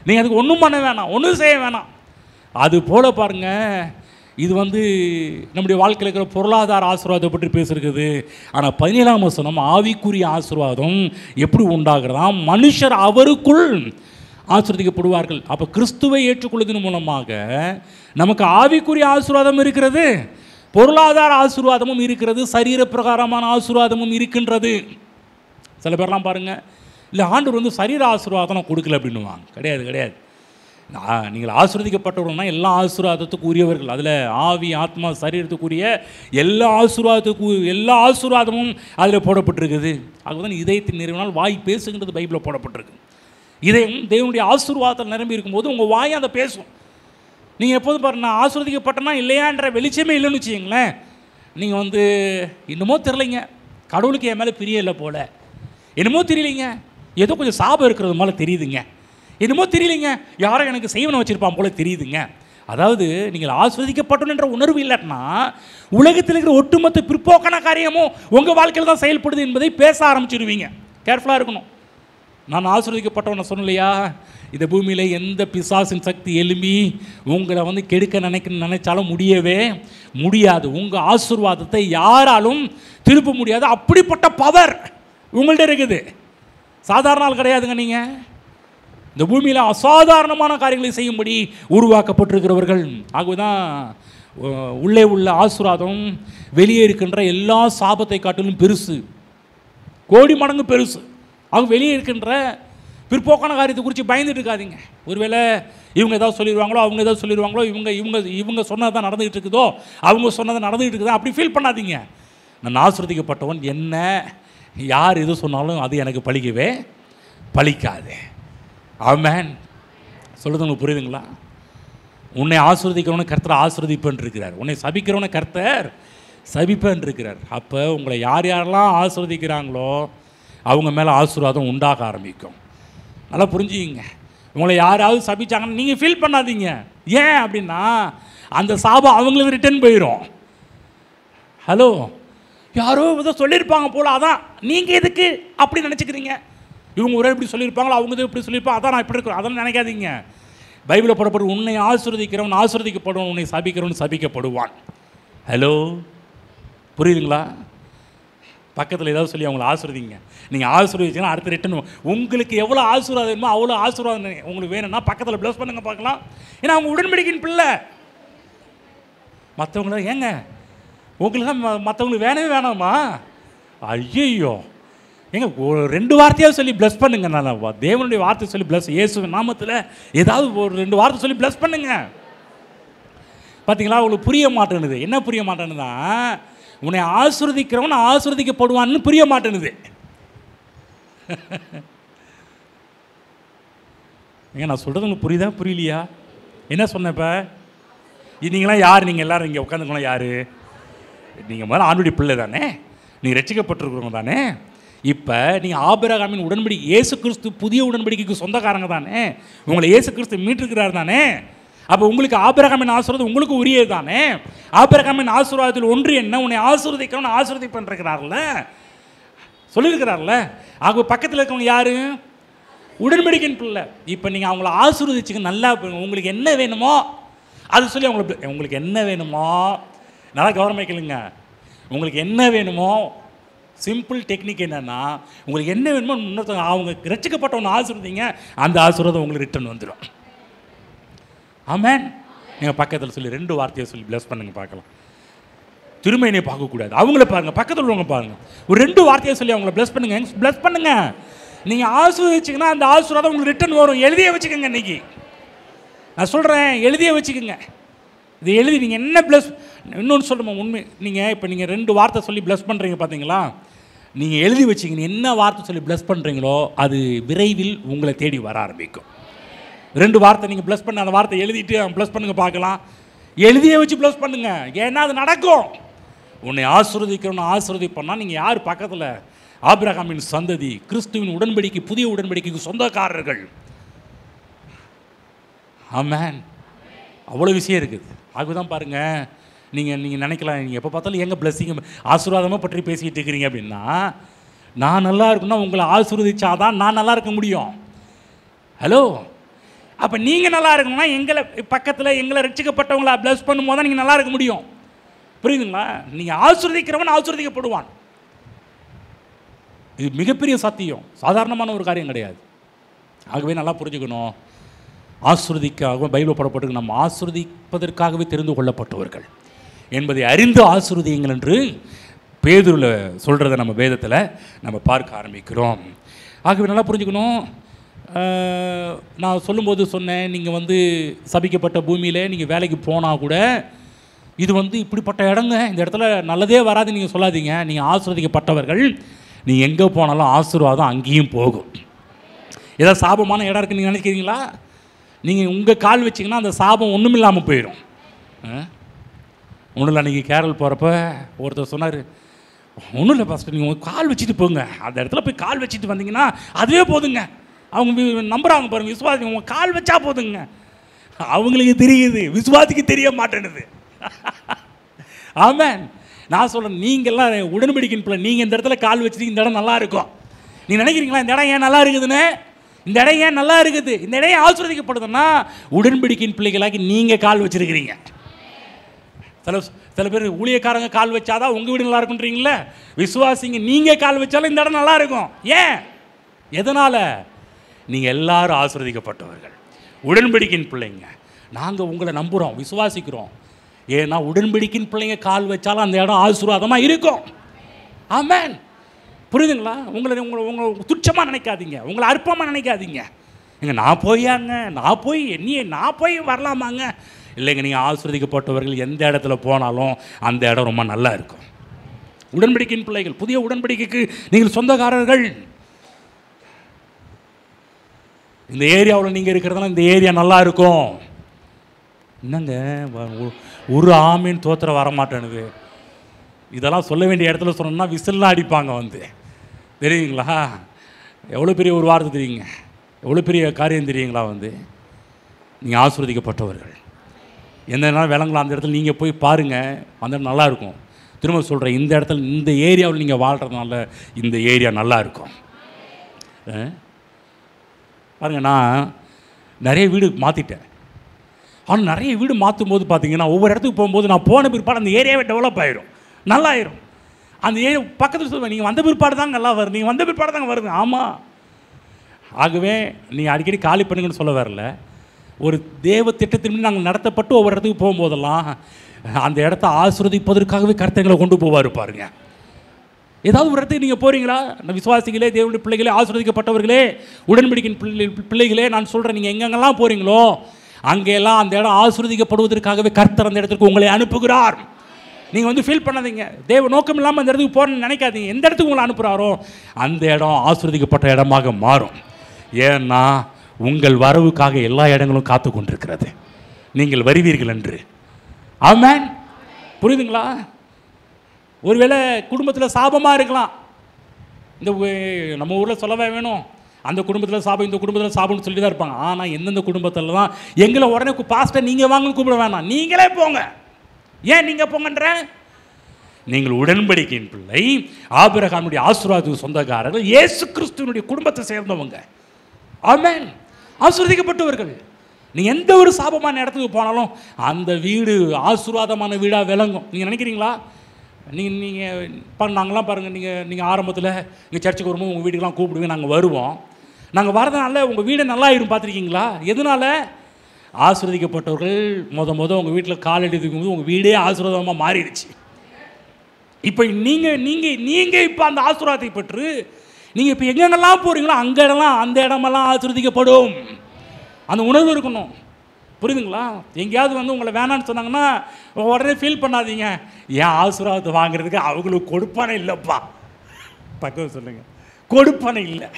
நீங்கள் அதுக்கு ஒன்றும் பண்ண வேணாம், ஒன்றும் செய்ய வேணாம். அது போல் பாருங்கள், இது வந்து நம்முடைய வாழ்க்கையில் இருக்கிற பொருளாதார ஆசீர்வாதத்தை பற்றி பேசுகிறது. ஆனால் 17ஆம் வசனம் ஆவிக்குரிய ஆசீர்வாதம் எப்படி உண்டாகிறதா, மனுஷர் அவருக்குள் ஆசீர்வதிக்கப்படுவார்கள். அப்போ கிறிஸ்துவை ஏற்றுக்கொள்வதன் மூலமாக நமக்கு ஆவிக்குரிய ஆசீர்வாதம் இருக்கிறது, பொருளாதார ஆசீர்வாதமும் இருக்கிறது, சரீர பிரகாரமான ஆசீர்வாதமும் இருக்கின்றது. சில பேர்லாம் பாருங்கள், இல்லை ஆண்டவர் வந்து சரீர ஆசீர்வாதம் கொடுக்கல அப்படின்னுவாங்க. கிடையாது. நீங்கள் ஆசீர்வதிக்கப்பட்டவர்கள்னா எல்லா ஆசீர்வாதத்துக்கு உரியவர்கள். அதில் ஆவி ஆத்மா சரீரத்துக்குரிய எல்லா ஆசீர்வாதமும் அதில் போடப்பட்டிருக்குது. அதுதான் இதயத்தின் நிறைவினால் வாய் பேசுகின்றது பைபிளில் போடப்பட்டிருக்கு. இதயம் தேவனுடைய ஆசீர்வாதத்தில் நிரம்பி இருக்கும்போது உங்கள் வாயை அதை பேசும். நீங்கள் எப்போதும் பாருங்கள், நான் ஆசீர்வதிக்கப்பட்டனா இல்லையான்ற வெளிச்சமே இல்லைன்னு வச்சுக்கிங்களேன், நீங்கள் வந்து என்னமோ தெரியலைங்க, கடவுளுக்கு என் மேலே பிரியம் இல்லை போல், என்னமோ தெரியலைங்க, ஏதோ கொஞ்சம் சாபம் இருக்கிறது மேலே தெரியுதுங்க, என்னமோ தெரியலைங்க, யாரும் எனக்கு செய்வனை வச்சுருப்பான் போல் தெரியுதுங்க. அதாவது நீங்கள் ஆஸ்வதிக்கப்பட்டோன்ற உணர்வு இல்லைன்னா உலகத்தில் இருக்கிற ஒட்டுமொத்த பிற்போக்கான காரியமும் உங்கள் வாழ்க்கையில் தான் செயல்படுது என்பதை பேச ஆரம்பிச்சிடுவீங்க. கேர்ஃபுல்லாக இருக்கணும். நான் ஆசீர்வதிக்கப்பட்டவனை சொன்னலையா, இந்த பூமியில் எந்த பிசாசின் சக்தி எழும்பி உங்களை வந்து கெடுக்க நினைச்சாலும் முடியவே முடியாது. உங்கள் ஆசீர்வாதத்தை யாராலும் திருப்ப முடியாது. அப்படிப்பட்ட பவர் உங்கள்கிட்ட இருக்குது. சாதாரண ஆள் கிடையாதுங்க. நீங்கள் இந்த பூமியில் அசாதாரணமான காரியங்களை செய்யும்படி உருவாக்கப்பட்டிருக்கிறவர்கள். ஆகவேதான் உள்ளே உள்ள ஆசீர்வாதம் வெளியே இருக்கின்ற எல்லா சாபத்தை காட்டிலும் பெருசு, கோடி மடங்கு பெருசு. அவங்க வெளியே இருக்கின்ற பிற்போக்கான காரியத்தை குறித்து பயந்துட்டு இருக்காதீங்க. ஒருவேளை இவங்க ஏதாவது சொல்லிடுவாங்களோ, அவங்க ஏதாவது சொல்லிடுவாங்களோ, இவங்க சொன்னது தான் நடந்துகிட்டு இருக்குதோ, அவங்க சொன்னதை நடந்துகிட்டு இருக்குதோ, அப்படி ஃபீல் பண்ணாதீங்க. நான் ஆசீர்வதிக்கப்பட்டவன், என்ன யார் எது சொன்னாலும் அது எனக்கு பலிக்கவே பலிக்காது. ஆமென். சொல்லுறது உங்களுக்கு புரியுதுங்களா? உன்னை ஆசீர்வதிக்கிறவனை கர்த்தர் ஆசீர்வதிப்பேன் இருக்கிறார், உன்னை சபிக்கிறவனை கர்த்தர் சபிப்பேன் இருக்கிறார். அப்போ உங்களை யார் யாரெல்லாம் ஆசீர்வதிக்கிறாங்களோ அவங்க மேலே ஆசீர்வாதம் உண்டாக ஆரம்பிக்கும். நல்லா புரிஞ்சுக்கிங்க. உங்களை யாராவது சபிச்சாங்கன்னு நீங்கள் ஃபீல் பண்ணாதீங்க. ஏன் அப்படின்னா அந்த சாபம் அவங்களுக்கு ரிட்டர்ன் போயிடும். ஹலோ, யாரோ ஏதோ சொல்லியிருப்பாங்க போல், அதான் நீங்கள் எதுக்கு அப்படி நினச்சிக்கிறீங்க? இவங்க ஒரு இப்படி சொல்லியிருப்பாங்களோ, அவங்க இப்படி சொல்லியிருப்பாங்க, அதான் நான் இப்படி இருக்கிறேன், அதெல்லாம் நினைக்காதீங்க. பைபிளில் போடப்படும் உன்னை ஆசீர்வதிக்கிறவன் ஆசீர்வதிக்கப்படுவான், உன்னை சபிக்கிறவன் சபிக்கப்படுவான். ஹலோ, புரியுதுங்களா? பக்கத்தில் ஏதாவது சொல்லி அவங்களை ஆசீர்வதிங்க. நீங்கள் ஆசீர்வதிச்சீங்கன்னா அடுத்த ரிட்டன் உங்களுக்கு எவ்வளோ ஆசீர்வாதம் வேணுமோ அவ்வளோ ஆசீர்வாதம் உங்களுக்கு வேணும்னா பக்கத்தில் ப்ளஸ் பண்ணுங்க பார்க்கலாம். ஏன்னா அவங்க உடன்படிக்கையின் பிள்ளை. மற்றவங்கள ஏங்க உங்களுக்கு தான் மற்றவங்களுக்கு வேணவே வேணாமா? ஐயோ ஏங்க, ஒரு 2 வார்த்தையாக சொல்லி ப்ளஸ் பண்ணுங்க. நான் தேவனுடைய வார்த்தை சொல்லி ப்ளஸ், இயேசுவின் நாமத்தில் ஏதாவது ஒரு 2 வார்த்தை சொல்லி ப்ளஸ் பண்ணுங்க. பார்த்தீங்களா, அவங்களுக்கு புரிய மாட்டேனுது. என்ன புரிய மாட்டேனுதா? உன்னை ஆசீர்வதிக்கிறவன் ஆசீர்வதிக்கப்படுவான்னு புரிய மாட்டேனுது. ஏங்க நான் சொல்கிறது உங்களுக்கு புரியுதா புரியலையா? என்ன சொன்னப்ப நீங்களாம் யார்? நீங்கள் எல்லோரும் இங்கே உட்காந்துக்கலாம் யார்? நீங்கள் முதல்ல ஆண்டுடைய பிள்ளை தானே, நீங்கள் ரட்சிக்கப்பட்டிருக்கிறவங்க தானே. இப்போ நீங்கள் ஆபிரகாமின் உடன்படிக்கை, இயேசு கிறிஸ்து புதிய உடன்படிக்கைக்கு சொந்தக்காரங்க தானே. உங்களை இயேசு கிறிஸ்து மீட்டிருக்கிறார் தானே. அப்போ உங்களுக்கு ஆபிரகாமின் ஆசீர்வாதம் உங்களுக்கு உரியது தானே. ஆபிரகாமின் ஆசீர்வாதத்தில் ஒன்று என்ன? உன்னை ஆசீர்வதிக்கணும்னு ஆசீர்வதிப்பன்றிருக்கிறார்ல, சொல்லியிருக்கிறார்ல. ஆக பக்கத்தில் இருக்கவங்க யார்? உடன்படிக்கையின் பிள்ளை. இப்போ நீங்கள் அவங்கள ஆசீர்வதிச்சுங்க. நல்லா உங்களுக்கு என்ன வேணுமோ அது சொல்லி உங்களுக்கு என்ன வேணுமோ நல்லா கவர்மெண்ட், உங்களுக்கு என்ன வேணுமோ சிம்பிள் டெக்னிக் என்னென்னா, உங்களுக்கு என்ன வேணுமோ இன்னொருத்தவங்க அவங்க ரட்சிக்கப்பட்டவங்க ஆசீர்வதிங்க, அந்த ஆசீர்வாதம் உங்களுக்கு ரிட்டர்ன் வந்துடும். ஆமென். நீங்கள் பக்கத்தில் சொல்லி 2 வார்த்தையை சொல்லி ப்ளஸ் பண்ணுங்க பார்க்கலாம். திருமையினை பார்க்கக்கூடாது, அவங்கள பாருங்கள், பக்கத்தில் உள்ளவங்க பாருங்கள். ஒரு 2 வார்த்தையை சொல்லி அவங்கள ப்ளஸ் பண்ணுங்க. ப்ளஸ் பண்ணுங்க. நீங்கள் ஆசீர்வதிச்சிங்கன்னா அந்த ஆசீர்வாதம் உங்களுக்கு ரிட்டர்ன் வரும். எழுதியே வச்சுக்கோங்க. இன்றைக்கி நான் சொல்கிறேன், எழுதியே வச்சுக்கோங்க. இது எழுதி நீங்கள் என்ன ப்ளஸ், இன்னொன்று சொல்லுமா உண்மை, நீங்கள் இப்போ நீங்கள் 2 வார்த்தை சொல்லி ப்ளஸ் பண்ணுறீங்க பார்த்தீங்களா, நீங்கள் எழுதி வச்சிங்க. என்ன வார்த்தை சொல்லி ப்ளஸ் பண்ணுறீங்களோ அது விரைவில் உங்களை தேடி வர ஆரம்பிக்கும். 2 வார்த்தை நீங்கள் ப்ளஸ் பண்ண, அந்த வார்த்தை எழுதிட்டு ப்ளஸ் பண்ணுங்க பார்க்கலாம். எழுதியே வச்சு ப்ளஸ் பண்ணுங்க. ஏன்னா அது நடக்கும். உன்னை ஆசீர்வதிக்கணும்னு ஆசீர்வதிப்போம்னா நீங்கள் யார்? பக்கத்தில் ஆபிரகாமின் சந்ததி, கிறிஸ்துவின் உடன்படிக்கை, புதிய உடன்படிக்கைக்கு சொந்தக்காரர்கள். ஆமென். அவ்வளோ விஷயம் இருக்குது. ஆகுதான் பாருங்கள். நீங்கள் நினைக்கலாம், நீங்கள் எப்போ பார்த்தாலும் எங்கே பிளஸ்ஸிங் ஆசீர்வாதமாக பற்றி பேசிக்கிட்டு இருக்கிறீங்க அப்படின்னா, நான் நல்லா இருக்குன்னா உங்களை ஆசீர்வதிச்சாதான் நான் நல்லா இருக்க முடியும். ஹலோ, அப்போ நீங்கள் நல்லா இருக்கணும்னா எங்களை பக்கத்தில் எங்களை ரட்சிக்கப்பட்டவங்கள ப்ளஸ் பண்ணும்போது தான் நீங்கள் நல்லா இருக்க முடியும். புரியுதுங்களா? நீங்கள் ஆசீர்வதிக்கிறவன் ஆசீர்வதிக்கப்படுவான். இது மிகப்பெரிய சத்தியம், சாதாரணமான ஒரு காரியம் கிடையாது. ஆகவே நல்லா புரிஞ்சுக்கணும். ஆசீர்வதிக்காக பைபிள் போடப்பட்டிருக்கு, நம்ம ஆசீர்வதிப்பதற்காகவே தெரிந்து கொள்ளப்பட்டவர்கள் என்பதை அறிந்து ஆசீர்வதியுங்கள் என்று பேதுருவில் சொல்கிறத நம்ம வேதத்தில் நம்ம பார்க்க ஆரம்பிக்கிறோம். ஆகவே நல்லா புரிஞ்சுக்கணும். நான் சொல்லும்போது சொன்னேன், நீங்கள் சபிக்கப்பட்ட பூமியில் நீங்கள் வேலைக்கு போனால் கூட இது இப்படிப்பட்ட இடங்க, இந்த இடத்துல நல்லதே வராது நீங்கள் சொல்லாதீங்க. நீங்கள் ஆசீர்வதிக்கப்பட்டவர்கள், நீங்கள் எங்கே போனாலும் ஆசீர்வாதம் அங்கேயும் போகும். ஏதாவது சாபமான இடம் இருக்குன்னு நீங்கள் நினைக்கிறீங்களா? நீங்கள் உங்கள் கால் வச்சிங்கன்னா அந்த சாபம் ஒன்றும் இல்லாமல் போயிடும். ஒன்றும் இல்லை, அன்றைக்கி கேரள் போகிறப்ப ஒருத்தர் சொன்னார், ஒன்றும் இல்லை ஃபஸ்ட்டு நீங்கள் உங்கள் கால் வச்சுட்டு போங்க, அந்த இடத்துல போய் கால் வச்சுட்டு வந்தீங்கன்னா அதுவே போதுங்க. அவங்க நம்புகிறாங்க பாருங்கள், விசுவாசி உங்கள் கால் வச்சா போதுங்க. அவங்களுக்கு தெரியுது, விசுவாசிக்கு தெரிய மாட்டேனுது. ஆமென். நான் சொல்கிறேன், நீங்கள்லாம் உடன்படிக்கையின் பிள்ளை, நீங்கள் இந்த இடத்துல கால் வச்சுட்டு இந்த இடம் நல்லா இருக்கும். நீங்கள் நினைக்கிறீங்களா இந்த இடம் ஏன் நல்லா இருக்குதுன்னு? இந்த இடம் ஏன் நல்லா இருக்குது, இந்த இடம் ஆசீர்வதிக்கப்படுதுன்னா உடன்படிக்கையின் பிள்ளைகளாக்கி நீங்கள் கால் வச்சுருக்கிறீங்க. சில பேர் ஊழியக்காரங்க கால் வச்சாதான் உங்கள் வீடு நல்லா இருக்குன்றீங்களே, விசுவாசிங்க நீங்கள் கால் வச்சாலும் இந்த இடம் நல்லா இருக்கும். ஏன்? எதனால்? நீங்கள் எல்லாரும் ஆசீர்வதிக்கப்பட்டவர்கள், உடன்படிக்கையின் பிள்ளைங்க. நாங்கள் உங்களை நம்புகிறோம், விசுவாசிக்கிறோம். ஏன்னா உடன்படிக்கையின் பிள்ளைங்க கால் வச்சாலும் அந்த இடம் ஆசீர்வாதமாக இருக்கும். ஆமென். புரியுதுங்களா? உங்களை துச்சமாக நினைக்காதீங்க, உங்களை அற்பமாக நினைக்காதீங்க. நான் போய் வரலாமாங்க? இல்லைங்க, நீங்கள் ஆசீர்வதிக்கப்பட்டவர்கள் எந்த இடத்துல போனாலும் அந்த இடம் ரொம்ப நல்லா இருக்கும். உடன்படிக்கையின் பிள்ளைகள், புதிய உடன்படிக்கைக்கு நீங்கள் சொந்தக்காரர்கள். இந்த ஏரியாவில் நீங்கள் இருக்கிறதுனால இந்த ஏரியா நல்லா இருக்கும். என்னங்க ஒரு ஆமீன் தோத்திரம் வரமாட்டேனுது. இதெல்லாம் சொல்ல வேண்டிய இடத்துல சொன்னோம்னா விசில்லாம் அடிப்பாங்க தெரியுங்களா? எவ்வளோ பெரிய ஒரு வார்த்தை தெரியுங்க, எவ்வளோ பெரிய காரியம் தெரியுங்களா? நீங்கள் ஆசீர்வதிக்கப்பட்டவர்கள் எந்த நேரம் விளங்கலாம். அந்த இடத்துல நீங்கள் போய் பாருங்கள், அந்த இடம் நல்லாயிருக்கும். திரும்ப சொல்கிறேன், இந்த இடத்துல இந்த ஏரியாவில் நீங்கள் வாழ்கிறதுனால இந்த ஏரியா நல்லா இருக்கும். பாருங்கள், நான் நிறைய வீடு மாற்றிட்டேன். ஆனால் நிறைய வீடு மாற்றும் போது பார்த்தீங்கன்னா ஒவ்வொரு இடத்துக்கு போகும்போது நான் போன பிற்பாடு அந்த ஏரியாவே டெவலப் ஆயிரும், நல்லா ஆயிரும். அந்த ஏரியா பக்கத்தில் சொல்லுவேன், நீங்கள் வந்த பிற்பாடு தாங்க நல்லா வருது, நீங்கள் வந்த பிற்பாடு தாங்க வருது. ஆமாம், ஆகவே நீங்கள் அடிக்கடி காலி பண்ணுங்கன்னு சொல்ல வரல. ஒரு தேவ திட்டத்தின் நாங்கள் நடத்தப்பட்டு ஒவ்வொரு இடத்துக்கு போகும்போதெல்லாம் அந்த இடத்த ஆசீர்வதிப்பதற்காகவே கர்த்தங்களை கொண்டு போவார் பாருங்க. ஏதாவது ஒரு இடத்துக்கு நீங்கள் போகிறீங்களா, விசுவாசிகளே, தேவனுடைய பிள்ளைகளே, ஆசீர்வதிக்கப்பட்டவர்களே, உடன்படிக்கையின் பிள்ளைகளே, நான் சொல்கிறேன், நீங்கள் எங்கெங்கெல்லாம் போகிறீங்களோ அங்கெல்லாம் அந்த இடம் ஆசீர்வதிக்கப்படுவதற்காகவே கர்த்தர் அந்த இடத்துக்கு உங்களை அனுப்புகிறார். நீங்கள் வந்து ஃபீல் பண்ணாதீங்க, தேவ நோக்கம் இல்லாமல் அந்த இடத்துக்கு போகிறேன்னு நினைக்காதீங்க. எந்த இடத்துக்கு உங்களை அனுப்புகிறாரோ அந்த இடம் ஆசீர்வதிக்கப்பட்ட இடமாக மாறும். ஏன்னா உங்கள் வரவுக்காக எல்லா இடங்களும் காத்து கொண்டிருக்கிறது, நீங்கள் வருவீர்கள் என்று. ஆமென். புரியுதுங்களா? ஒருவேளை குடும்பத்தில் சாபமாக இருக்கலாம். இந்த நம்ம ஊரில் சொல்லவே வேணும், அந்த குடும்பத்தில் சாபம், இந்த குடும்பத்தில் சாபம்னு சொல்லி தான் இருப்பாங்க. ஆனால் எந்தெந்த குடும்பத்தில் தான் எங்களை உடனே பாஸ்டர் நீங்கள் வாங்கன்னு கூப்பிட வேணாம், நீங்களே போங்க. ஏன் நீங்கள் போங்கன்ற? நீங்கள் உடன்படிக்கையின் பிள்ளை, ஆபிரகாமுடைய ஆசீர்வாதத்துக்கு சொந்தக்காரர்கள், இயேசு கிறிஸ்துவனுடைய குடும்பத்தை சேர்ந்தவங்க. ஆமென். ஆசீர்வதிக்கப்பட்டவர்கள். நீங்கள் எந்த ஒரு சாபமான இடத்துக்கு போனாலும் அந்த வீடு ஆசீர்வாதமான வீடாக விளங்கும். நீங்கள் நினைக்கிறீங்களா? நீங்கள் இப்போ நாங்களாம் பாருங்கள், நீங்கள் ஆரம்பத்தில் இங்கே சர்ச்சுக்கு வரும்போது உங்கள் வீட்டுக்கெலாம் கூப்பிடுவீங்க, நாங்கள் வருவோம். நாங்கள் வரதுனால உங்கள் வீடு நல்லா ஆயிரும். பார்த்துருக்கீங்களா? எதனால்? ஆசீர்வதிக்கப்பட்டவர்கள் உங்கள் வீட்டில் கால் எடுத்துக்கும் போது உங்கள் வீடே ஆசீர்வாதமாக மாறிடுச்சு. இப்போ நீங்கள் இப்போ அந்த ஆசீர்வாதத்தை பெற்று நீங்கள் இப்போ எங்கெங்கெல்லாம் போகிறீங்களோ அந்த இடமெல்லாம் ஆசீர்வதிக்கப்படும். அந்த உணர்வு இருக்கணும். புரியுதுங்களா? எங்கேயாவது வந்து உங்களை வேணான்னு சொன்னாங்கன்னா உடனே ஃபீல் பண்ணாதீங்க, ஏன் ஆசீர்வாதத்தை வாங்குறதுக்கு அவங்களுக்கு கொடுப்பானே இல்லைப்பா. பக்கம் சொல்லுங்க, கொடுப்பானே இல்லை.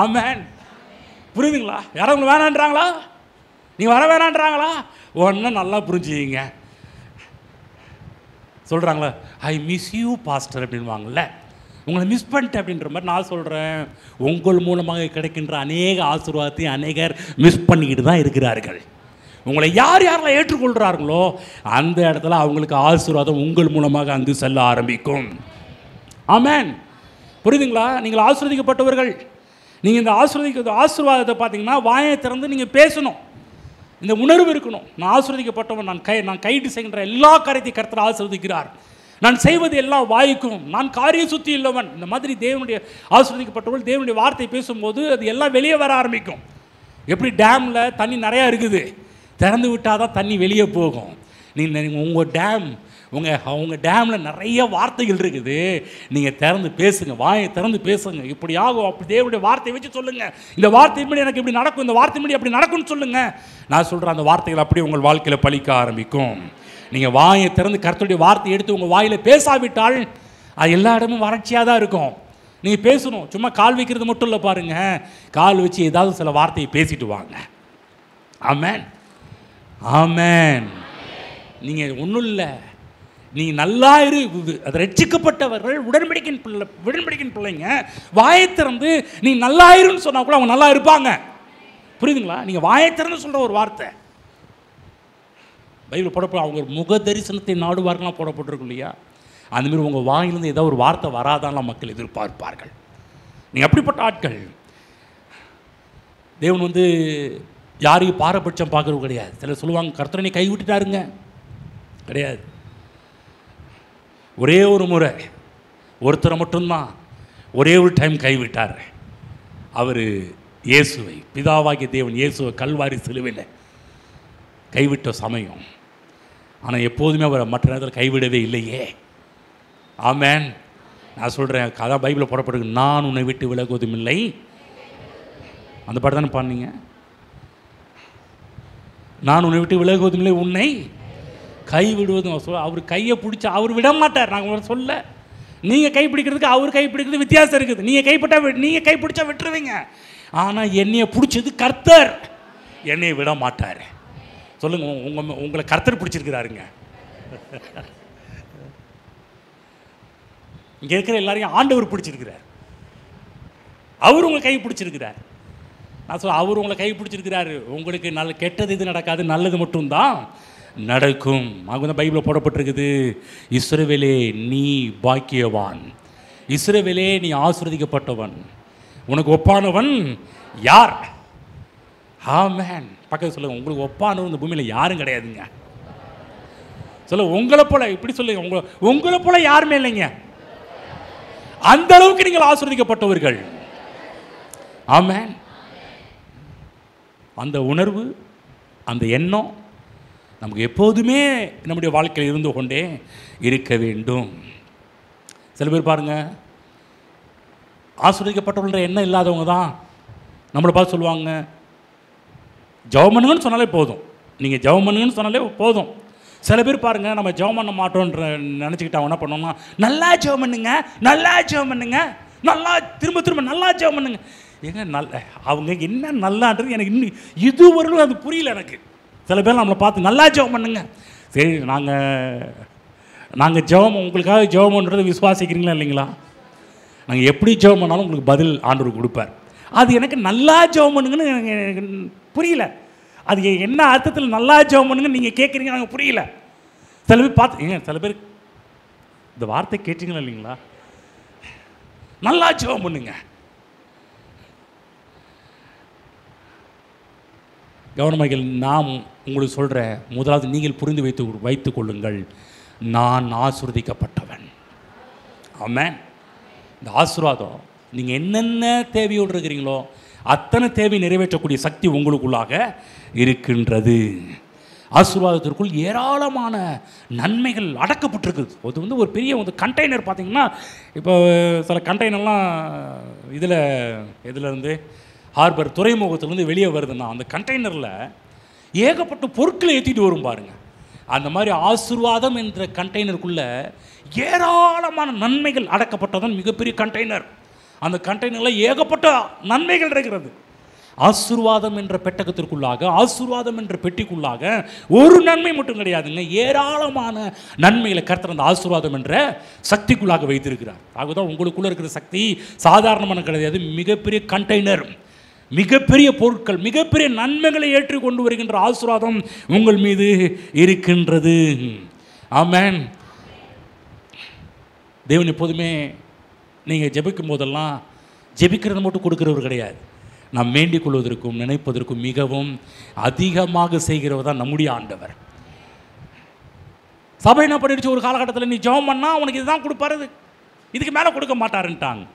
ஆமென். புரியுதுங்களா? யாரும் உங்களை வேணான்றாங்களா? நீங்கள் வர வேணான்றாங்களா? ஒன்றும் நல்லா புரிஞ்சுக்கிங்க. சொல்கிறாங்களா, ஐ மிஸ் யூ பாஸ்டர் அப்படின்வாங்கல்ல, உங்களை மிஸ் பண்ணிட்டேன் அப்படின்ற மாதிரி நான் சொல்கிறேன். உங்கள் மூலமாக கிடைக்கின்ற அநேக ஆசீர்வாதத்தையும் அநேகர் மிஸ் பண்ணிக்கிட்டு தான் இருக்கிறார்கள். உங்களை யார் யாரெல்லாம் ஏற்றுக்கொள்கிறார்களோ அந்த இடத்துல அவங்களுக்கு ஆசீர்வாதம் உங்கள் மூலமாக அங்கு செல்ல ஆரம்பிக்கும். ஆமென். புரியுதுங்களா? நீங்கள் ஆசீர்வதிக்கப்பட்டவர்கள். நீங்கள் இந்த ஆசீர்வாதத்தை பார்த்தீங்கன்னா வாயை திறந்து நீங்கள் பேசணும். இந்த உணர்வு இருக்கணும். நான் ஆசீர்வதிக்கப்பட்டவன், நான் கைட்டு செய்கின்ற எல்லா காரியத்தையும் கர்த்தர் ஆசீர்வதிக்கிறார், நான் செய்வது எல்லாம் வாய்க்கும், நான் காரிய சுத்தி இல்லவன். இந்த மாதிரி தேவனுடைய ஆசீர்வதிக்கப்பட்டவர்கள் தேவனுடைய வார்த்தை பேசும்போது அது எல்லாம் வெளியே வர ஆரம்பிக்கும். எப்படி டேமில் தண்ணி நிறையா இருக்குது, திறந்து விட்டால் தான் தண்ணி வெளியே போகும். நீங்கள் உங்கள் டேமில் நிறைய வார்த்தைகள் இருக்குது, நீங்கள் திறந்து பேசுங்க, வாயை திறந்து பேசுங்க. இப்படி ஆகும், அப்படி தேவனுடைய வார்த்தையை வச்சு சொல்லுங்கள், இந்த வார்த்தையின்படி எனக்கு இப்படி நடக்கும், இந்த வார்த்தையின்படி அப்படி நடக்கும்னு சொல்லுங்கள். நான் சொல்கிறேன், அந்த வார்த்தைகள் அப்படியே உங்கள் வாழ்க்கையில் பலிக்க ஆரம்பிக்கும். நீங்கள் வாயை திறந்து கர்த்தருடைய வார்த்தையை எடுத்து உங்கள் வாயில் பேசாவிட்டால் அது எல்லா இடமும் வறட்சியாக தான் இருக்கும். நீங்கள் பேசணும். சும்மா கால் வைக்கிறது மட்டும் இல்லை பாருங்கள், கால் வச்சு ஏதாவது சில வார்த்தையை பேசிட்டு வாங்க. ஆமென். ஆமென். நீங்கள் ஒன்றும் இல்லை, நீங்கள் நல்லா அது ரட்சிக்கப்பட்டவர்கள், உடன்படிக்கையின் பிள்ளைங்க வாயை திறந்து நீ நல்லா இருன்னு சொன்னால் கூட அவங்க நல்லா இருப்பாங்க. புரியுதுங்களா? நீங்கள் வாயை திறந்து சொல்கிற ஒரு வார்த்தை பைபிள் போடப்போ அவங்க முக தரிசனத்தை நாடுவார்கள்லாம் போடப்பட்டிருக்கும் இல்லையா? அந்தமாரி உங்கள் வாயிலிருந்து ஏதாவது ஒரு வார்த்தை வராதான்லாம் மக்கள் எதிர்பார்ப்பார்கள். நீங்கள் அப்படிப்பட்ட ஆட்கள். தேவன் வந்து யாரையும் பாரபட்சம் பார்க்கறது கிடையாது. சிலர் சொல்லுவாங்க கர்த்தரை கைவிட்டுட்டாருங்க, கிடையாது. ஒரே ஒரு முறை ஒருத்தரை மட்டும்தான் ஒரே ஒரு டைம் கைவிட்டார். அவர் இயேசுவை, பிதாவாகிய தேவன் இயேசுவை கல்வாரி சிலுவையில் கைவிட்ட சமயம். ஆனால் எப்போதுமே அவர் மற்ற நேரத்தில் கைவிடவே இல்லையே. ஆமென். நான் சொல்கிறேன், அதான் பைபிளில் போடப்பட்டிருக்கு, நான் உன்னை விட்டு விலகுவதும் இல்லை. அந்த பாட்டு தானே பாடுனீங்க, நான் உன்னை விட்டு விலகுவதும் இல்லை, உன்னை கைவிடுவதும். அவர் கையை பிடிச்சா அவர் விட மாட்டார். நாங்கள் சொல்ல, நீங்கள் கைப்பிடிக்கிறதுக்கு அவர் கைப்பிடிக்கிறது வித்தியாசம் இருக்குது. நீங்கள் கைப்பிடிச்சா விட்டுருவீங்க. ஆனால் என்னையை பிடிச்சது கர்த்தர், என்னையை விட மாட்டார். சொல்லுங்கள், உங்களை கர்த்தர் பிடிச்சிருக்கிறாருங்க. இங்கே இருக்கிற எல்லாரையும் ஆண்டவர் பிடிச்சிருக்கிறார். அவர் உங்களை கை பிடிச்சிருக்கிறார். நான் சொல்ல, அவர் உங்களை கை பிடிச்சிருக்கிறாரு. உங்களுக்கு கெட்டது இது நடக்காது, நல்லது மட்டும்தான் நடக்கும். அவங்க பைபிளில் போடப்பட்டிருக்குது, இஸ்ரவேலே நீ பாக்கியவான், இஸ்ரவேலே நீ ஆசீர்வதிக்கப்பட்டவன், உனக்கு ஒப்பானவன் யார்? ஆமென். பக்கத்து சொல்லுங்கள், உங்களுக்கு ஒப்பானவர் இந்த பூமியில் யாரும் கிடையாதுங்க. சொல்ல உங்களை போல, இப்படி சொல்லுங்க, உங்களை போல யாருமே இல்லைங்க. அந்த அளவுக்கு நீங்கள் ஆசீர்வதிக்கப்பட்டவர்கள். ஆமென். அந்த உணர்வு, அந்த எண்ணம் நமக்கு எப்போதுமே நம்முடைய வாழ்க்கையில் இருந்து கொண்டே இருக்க வேண்டும். சில பேர் பாருங்க, ஆசீர்வதிக்கப்பட்டவர்கள் எண்ணம் இல்லாதவங்க தான் நம்மளை பார்த்து சொல்லுவாங்க, ஜெபம் பண்ணுங்கன்னு சொன்னாலே போதும், நீங்கள் ஜெபம் பண்ணுங்கன்னு சொன்னாலே போதும். சில பேர் பாருங்கள், நம்ம ஜெபம் பண்ண மாட்டோன்ற நினச்சிக்கிட்டு என்ன பண்ணோம்னா, நல்லா ஜெபம் பண்ணுங்க, நல்லா ஜெபம் பண்ணுங்க, நல்லா திரும்ப திரும்ப நல்லா ஜெபம் பண்ணுங்க. ஏங்க அவங்க என்ன நல்லான்றது எனக்கு இன்னும் இதுவரையிலும் அது புரியல எனக்கு. சில பேர் நம்மளை பார்த்து நல்லா ஜெபம் பண்ணுங்க, சரி நாங்கள் ஜெபம் உங்களுக்காக ஜெபம் பண்ணுறது விசுவாசிக்கிறீங்களா இல்லைங்களா? நாங்கள் எப்படி ஜெபம் பண்ணாலும் உங்களுக்கு பதில் ஆண்டவர் கொடுப்பார். அது எனக்கு நல்லா ஜெபம் பண்ணுங்கன்னு எனக்கு புரியல. அது என்ன அர்த்தத்தில் நல்லா ஜெபம் பண்ணுங்கன்னு நீங்கள் கேட்குறீங்க, நாங்கள் புரியல. சில பேர் பார்த்து சில பேர் இந்த வார்த்தை கேட்டீங்களா இல்லைங்களா? நல்லா ஜெபம் பண்ணுங்க. கவனமாக நாம் உங்களுக்கு சொல்கிற முதலாவது நீங்கள் புரிந்து வைத்துக் கொள்ளுங்கள், நான் ஆசீர்வதிக்கப்பட்டவன். ஆமென். இந்த ஆசீர்வாதம் நீங்கள் என்னென்ன தேவையோடு இருக்கிறீங்களோ அத்தனை தேவை நிறைவேற்றக்கூடிய சக்தி உங்களுக்குள்ளாக இருக்கின்றது. ஆசீர்வாதத்திற்குள் ஏராளமான நன்மைகள் அடக்கப்பட்டிருக்குது. அது ஒரு பெரிய கண்டெய்னர் பார்த்தீங்கன்னா, இப்போ சில கண்டெய்னர்லாம் இதிலேருந்து ஹார்பர் துறைமுகத்திலேருந்து வெளியே வருதுன்னா அந்த கண்டெய்னரில் ஏகப்பட்ட பொருட்களை ஏற்றிட்டு வரும் பாருங்கள். அந்த மாதிரி ஆசீர்வாதம் என்ற கண்டெய்னருக்குள்ளே ஏராளமான நன்மைகள் அடக்கப்பட்டதான் மிகப்பெரிய கண்டெய்னர். அந்த கண்டெய்னரில் ஏகப்பட்ட நன்மைகள் இருக்கிறது. ஆசீர்வாதம் என்ற பெட்டகத்திற்குள்ளாக, ஆசீர்வாதம் என்ற பெட்டிக்குள்ளாக ஒரு நன்மை மட்டும் கிடையாதுங்க, ஏராளமான நன்மைகளை கர்த்தர் அந்த ஆசீர்வாதம் என்ற சக்திக்குள்ளாக வைத்திருக்கிறார். ஆகதான் உங்களுக்குள்ளே இருக்கிற சக்தி சாதாரணமான கிடையாது, மிகப்பெரிய கண்டெய்னர், மிகப்பெரிய பொருட்கள், மிகப்பெரிய நன்மைகளை ஏற்றி கொண்டு வருகின்ற ஆசீர்வாதம் உங்கள் மீது இருக்கின்றது. ஆமென். தேவன் எப்போதுமே நீங்கள் ஜெபிக்கும் போதெல்லாம் ஜெபிக்கிறது மட்டும் கொடுக்கிறவர் கிடையாது, நாம் வேண்டிக் கொள்வதற்கும் நினைப்பதற்கும் மிகவும் அதிகமாக செய்கிறவர் தான் நம்முடைய ஆண்டவர். சபை என்ன பண்ணிடுச்சு, ஒரு காலகட்டத்தில் நீ ஜெபம் பண்ணால் உனக்கு இதுதான் கொடுப்பாரு, இதுக்கு மேலே கொடுக்க மாட்டாருன்ட்டாங்க.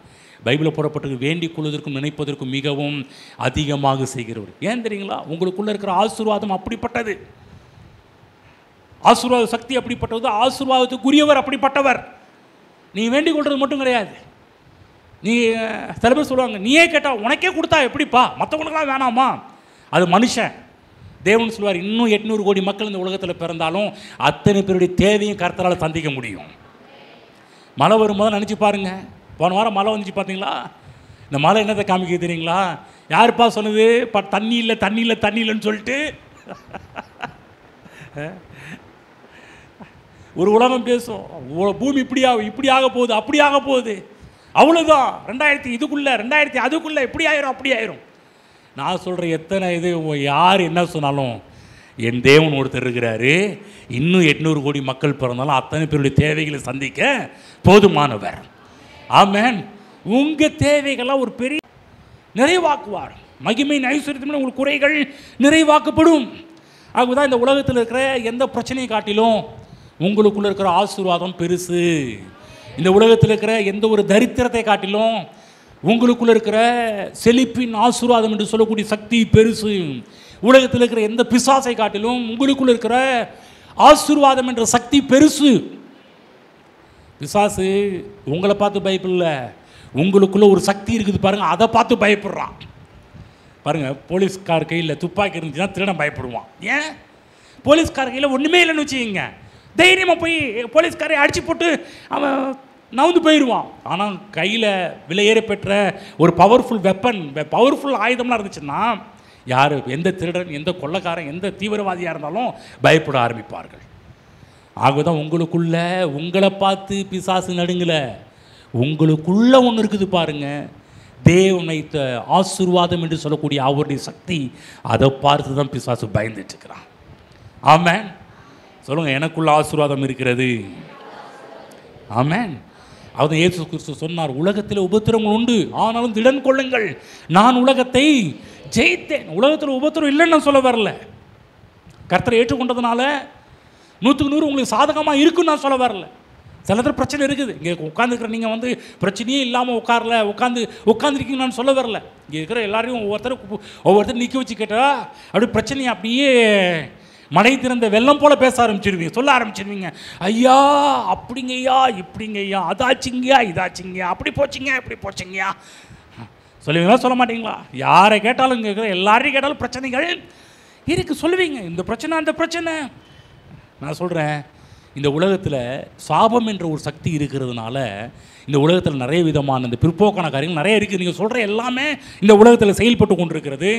பைபிளில் போடப்பட்டு வேண்டிக் கொள்வதற்கும் நினைப்பதற்கும் மிகவும் அதிகமாக செய்கிறவர். ஏன் தெரியுங்களா? உங்களுக்குள்ளே இருக்கிற ஆசீர்வாதம் அப்படிப்பட்டது, ஆசீர்வாத சக்தி அப்படிப்பட்டது, ஆசீர்வாதத்துக்குரியவர் அப்படிப்பட்டவர். நீ வேண்டிக் கொள்வது மட்டும் கிடையாது. நீ சில பேர் சொல்லுவாங்க, நீயே கேட்டால் உனக்கே கொடுத்தா எப்படிப்பா, மற்றவங்களுக்கெல்லாம் வேணாமா? அது மனுஷன். தேவன் சொல்லுவார், இன்னும் 800 கோடி மக்கள் இந்த உலகத்தில் பிறந்தாலும் அத்தனை பேருடைய தேவையும் கர்த்தரால் சந்திக்க முடியும். மழை வரும்போது நினச்சி பாருங்க, போன வாரம் மழை வந்துச்சு பார்த்தீங்களா? இந்த மழை என்னத்தை காமிக்க தெரியுங்களா? யாருப்பா சொன்னது தண்ணி இல்லை தண்ணி இல்லை தண்ணி இல்லைன்னு சொல்லிட்டு? ஒரு உலகம் பேசும், பூமி இப்படி ஆக போகுது, அப்படி ஆக போகுது, அவ்வளோதான், 2000 அதுக்குள்ளே இப்படி ஆயிரும் அப்படி ஆயிரும். நான் சொல்கிறேன், எத்தனை இது யார் என்ன சொன்னாலும் என் தேவன் ஒருத்தர் இருக்கிறாரு, இன்னும் 800 கோடி மக்கள் பிறந்தாலும் அத்தனை பேருடைய தேவைகளை சந்திக்க போதுமானவர். ஆமென். உங்கள் தேவைகள்லாம் ஒரு பெரிய நிறைவாக்குவார். மகிமை ஐஸ்வர்யத்தின் உங்களுக்கு குறைகள் நிறைவாக்கப்படும். ஆகதான் இந்த உலகத்தில் இருக்கிற எந்த பிரச்சனையை காட்டிலும் உங்களுக்குள்ள இருக்கிற ஆசீர்வாதம் பெருசு. இந்த உலகத்தில் இருக்கிற எந்த ஒரு தரித்திரத்தை காட்டிலும் உங்களுக்குள்ள இருக்கிற செழிப்பின் ஆசீர்வாதம் என்று சொல்லக்கூடிய சக்தி பெருசு. உலகத்தில் இருக்கிற எந்த பிசாசை காட்டிலும் உங்களுக்குள்ள இருக்கிற ஆசீர்வாதம் என்ற சக்தி பெருசு. பிசாசு உங்களை பார்த்து பயப்படல, உங்களுக்குள்ள ஒரு சக்தி இருக்குது பாருங்க, அதை பார்த்து பயப்படுறான். பாருங்க, போலீஸ்கார் கையில் துப்பாக்கி இருந்துச்சுன்னா திருடன் பயப்படுவான். ஏன்? போலீஸ்கார் கையில் ஒன்றுமே இல்லைன்னு வச்சுக்கோங்க, தைரியமாக போய் போலீஸ்காரை அடித்து போட்டு அவன் நவுந்து போயிடுவான். ஆனால் கையில் விலையேற பெற்ற ஒரு பவர்ஃபுல் வெப்பன், பவர்ஃபுல் ஆயுதம்லாம் இருந்துச்சுன்னா யார், எந்த திருடன், எந்த கொள்ளைக்காரன், எந்த தீவிரவாதியாக இருந்தாலும் பயப்பட ஆரம்பிப்பார்கள். ஆகதான் உங்களுக்குள்ள உங்களை பார்த்து பிசாசு நடுங்கலை, உங்களுக்குள்ள ஒன்று இருக்குது பாருங்க, தேவன் வைத்த ஆசீர்வாதம் என்று சொல்லக்கூடிய அவருடைய சக்தி, அதை பார்த்து தான் பிசாசு பயந்துட்டுருக்கிறான். ஆமென். சொல்லுங்கள், எனக்குள்ள ஆசீர்வாதம் இருக்கிறது. ஆமென். அவர் இயேசு கிறிஸ்து சொன்னார், உலகத்தில் உபத்திரங்கள் உண்டு, ஆனாலும் திடன் கொள்ளுங்கள், நான் உலகத்தை ஜெயித்தேன். உலகத்தில் உபத்திரம் இல்லைன்னு நான் சொல்ல வரல. கர்த்தரை ஏற்றுக்கொண்டதுனால 100க்கு 100 உங்களுக்கு சாதகமாக இருக்குன்னு நான் சொல்ல வரல. சில நேரத்தில் பிரச்சனை இருக்குது. இங்கே உட்காந்துருக்கிற நீங்கள் வந்து பிரச்சனையே இல்லாமல் உட்காந்துருக்கீங்கன்னு நான் சொல்ல வரல. இங்கே இருக்கிற எல்லாரையும் ஒவ்வொருத்தரும் நிற்க வச்சு கேட்டால் அப்படி பிரச்சனையை அப்படியே மழை திறந்த வெள்ளம் போல் பேச ஆரம்பிச்சிருவீங்க, சொல்ல ஆரம்பிச்சிருவீங்க. ஐயா அப்படிங்கய்யா, இப்படிங்கய்யா, அதாச்சுங்கய்யா, இதாச்சுங்கய்யா, அப்படி போச்சுங்க, இப்படி போச்சுங்கய்யா சொல்லுவீங்களா? சொல்ல மாட்டீங்களா? யாரை கேட்டாலும் இங்கே இருக்கிற எல்லாரையும் கேட்டாலும் பிரச்சனைகள் இருக்குது சொல்லுவீங்க. இந்த பிரச்சனை அந்த பிரச்சனை. நான் சொல்கிறேன், இந்த உலகத்தில் சாபம் என்ற ஒரு சக்தி இருக்கிறதுனால இந்த உலகத்தில் நிறைய விதமான இந்த பிற்போக்கான காரியங்கள் நிறைய இருக்குது. நீங்கள் சொல்கிற எல்லாமே இந்த உலகத்தில் செயல்பட்டு கொண்டிருக்கிறது.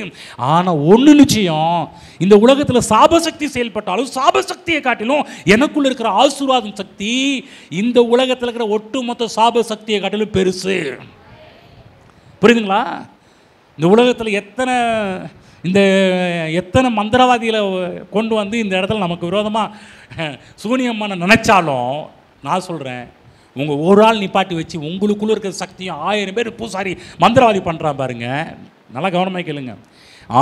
ஆனால் ஒன்று நிச்சயம், இந்த உலகத்தில் சாபசக்தி செயல்பட்டாலும் சாபசக்தியை காட்டிலும் எனக்குள்ள இருக்கிற ஆசீர்வாதம் சக்தி இந்த உலகத்தில் இருக்கிற ஒட்டுமொத்த சாபசக்தியை காட்டிலும் பெருசு. புரியுதுங்களா? இந்த உலகத்தில் எத்தனை மந்திரவாதிகளை கொண்டு வந்து இந்த இடத்துல நமக்கு விரோதமாக சூனியமான நினைச்சாலும் நான் சொல்கிறேன், உங்கள் ஒரு ஆள் நிப்பாட்டி வச்சு உங்களுக்குள்ளே இருக்கிற சக்தியும் 1000 பேர் பூசாரி மந்திரவாதி பண்ணுறான் பாருங்க. நல்லா கவனமாக கேளுங்க.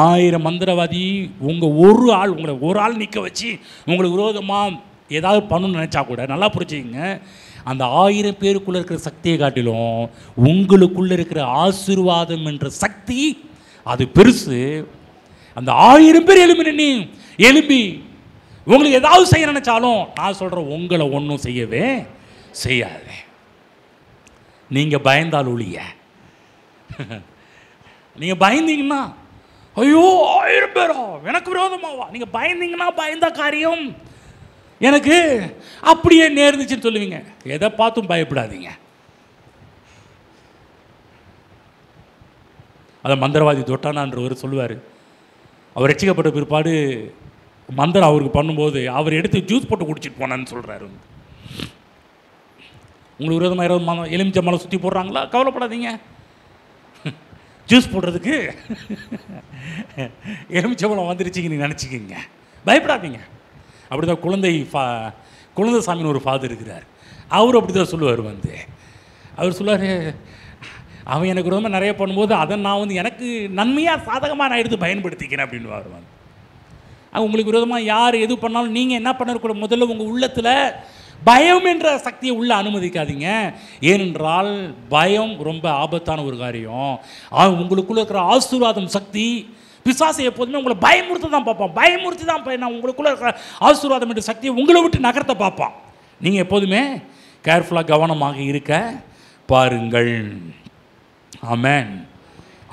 1000 மந்திரவாதி உங்களை ஒரு ஆள் நிற்க வச்சு உங்களுக்கு விரோதமாக ஏதாவது பண்ணணும்னு நினச்சா கூட நல்லா புரிஞ்சுங்க, அந்த 1000 பேருக்குள்ளே இருக்கிற சக்தியை காட்டிலும் உங்களுக்குள்ளே இருக்கிற ஆசீர்வாதம் என்ற சக்தி அது பெருசு. அந்த 1000 பேர் எழும்பி உங்களுக்கு ஏதாவது செய்ய நினைச்சாலும் நான் சொல்கிறேன், உங்களை ஒன்றும் செய்யவே செய்யாது. நீங்கள் பயந்தால் ஒழிய, நீங்கள் பயந்தீங்கன்னா ஐயோ 1000 பேரா எனக்கு விரோதமாவா, நீங்கள் பயந்தீங்கன்னா பயந்த காரியம் எனக்கு அப்படியே நேர்ந்துச்சுன்னு சொல்லுவீங்க. எதை பார்த்தும் பயப்படாதீங்க. அதை மந்திரவாதி தொட்டானான்றவர் சொல்லுவார். அவர் ரட்சிக்கப்பட்ட பிற்பாடு மந்திரம் அவருக்கு பண்ணும்போது அவர் எடுத்து ஜூஸ் போட்டு குடிச்சிட்டு போனான்னு சொல்கிறாரு. உங்களுக்கு விரோதமாக எலுமிச்சை மலை சுற்றி போடுறாங்களா? கவலைப்படாதீங்க. ஜூஸ் போடுறதுக்கு எலுமிச்சை மலை வந்துருச்சுங்க நீங்கள் நினச்சிக்கிங்க, பயப்படாதீங்க. அப்படி தான் குழந்தை சாமின்னு ஒரு ஃபாதர் இருக்கிறார். அவர் அப்படி தான் சொல்லுவார். அவர் சொல்லுவார், அவன் எனக்கு ரொம்ப நிறைய பண்ணும்போது அதை நான் எனக்கு நன்மையாக சாதகமாக நான் எடுத்து பயன்படுத்திக்கிறேன் அப்படின்னு. உங்களுக்கு விரோதமாக யார் எது பண்ணாலும் நீங்கள் என்ன பண்ணக்கூடாது, முதல்ல உங்கள் உள்ளத்தில் பயம் என்ற சக்தியை உள்ளே அனுமதிக்காதீங்க. ஏனென்றால் பயம் ரொம்ப ஆபத்தான ஒரு காரியம். உங்களுக்குள்ளே இருக்கிற ஆசீர்வாதம் சக்தி பிசாசை எப்போதுமே உங்களை பயமுறுத்தி தான் பார்ப்பான். பயமுறுத்தி தான் நான் உங்களுக்குள்ளே இருக்கிற ஆசீர்வாதம் என்ற சக்தியை உங்களை விட்டு நகர்த்த பார்ப்பான். நீங்கள் எப்போதுமே கேர்ஃபுல்லாக கவனமாக இருக்க பாருங்கள். ஆமென்.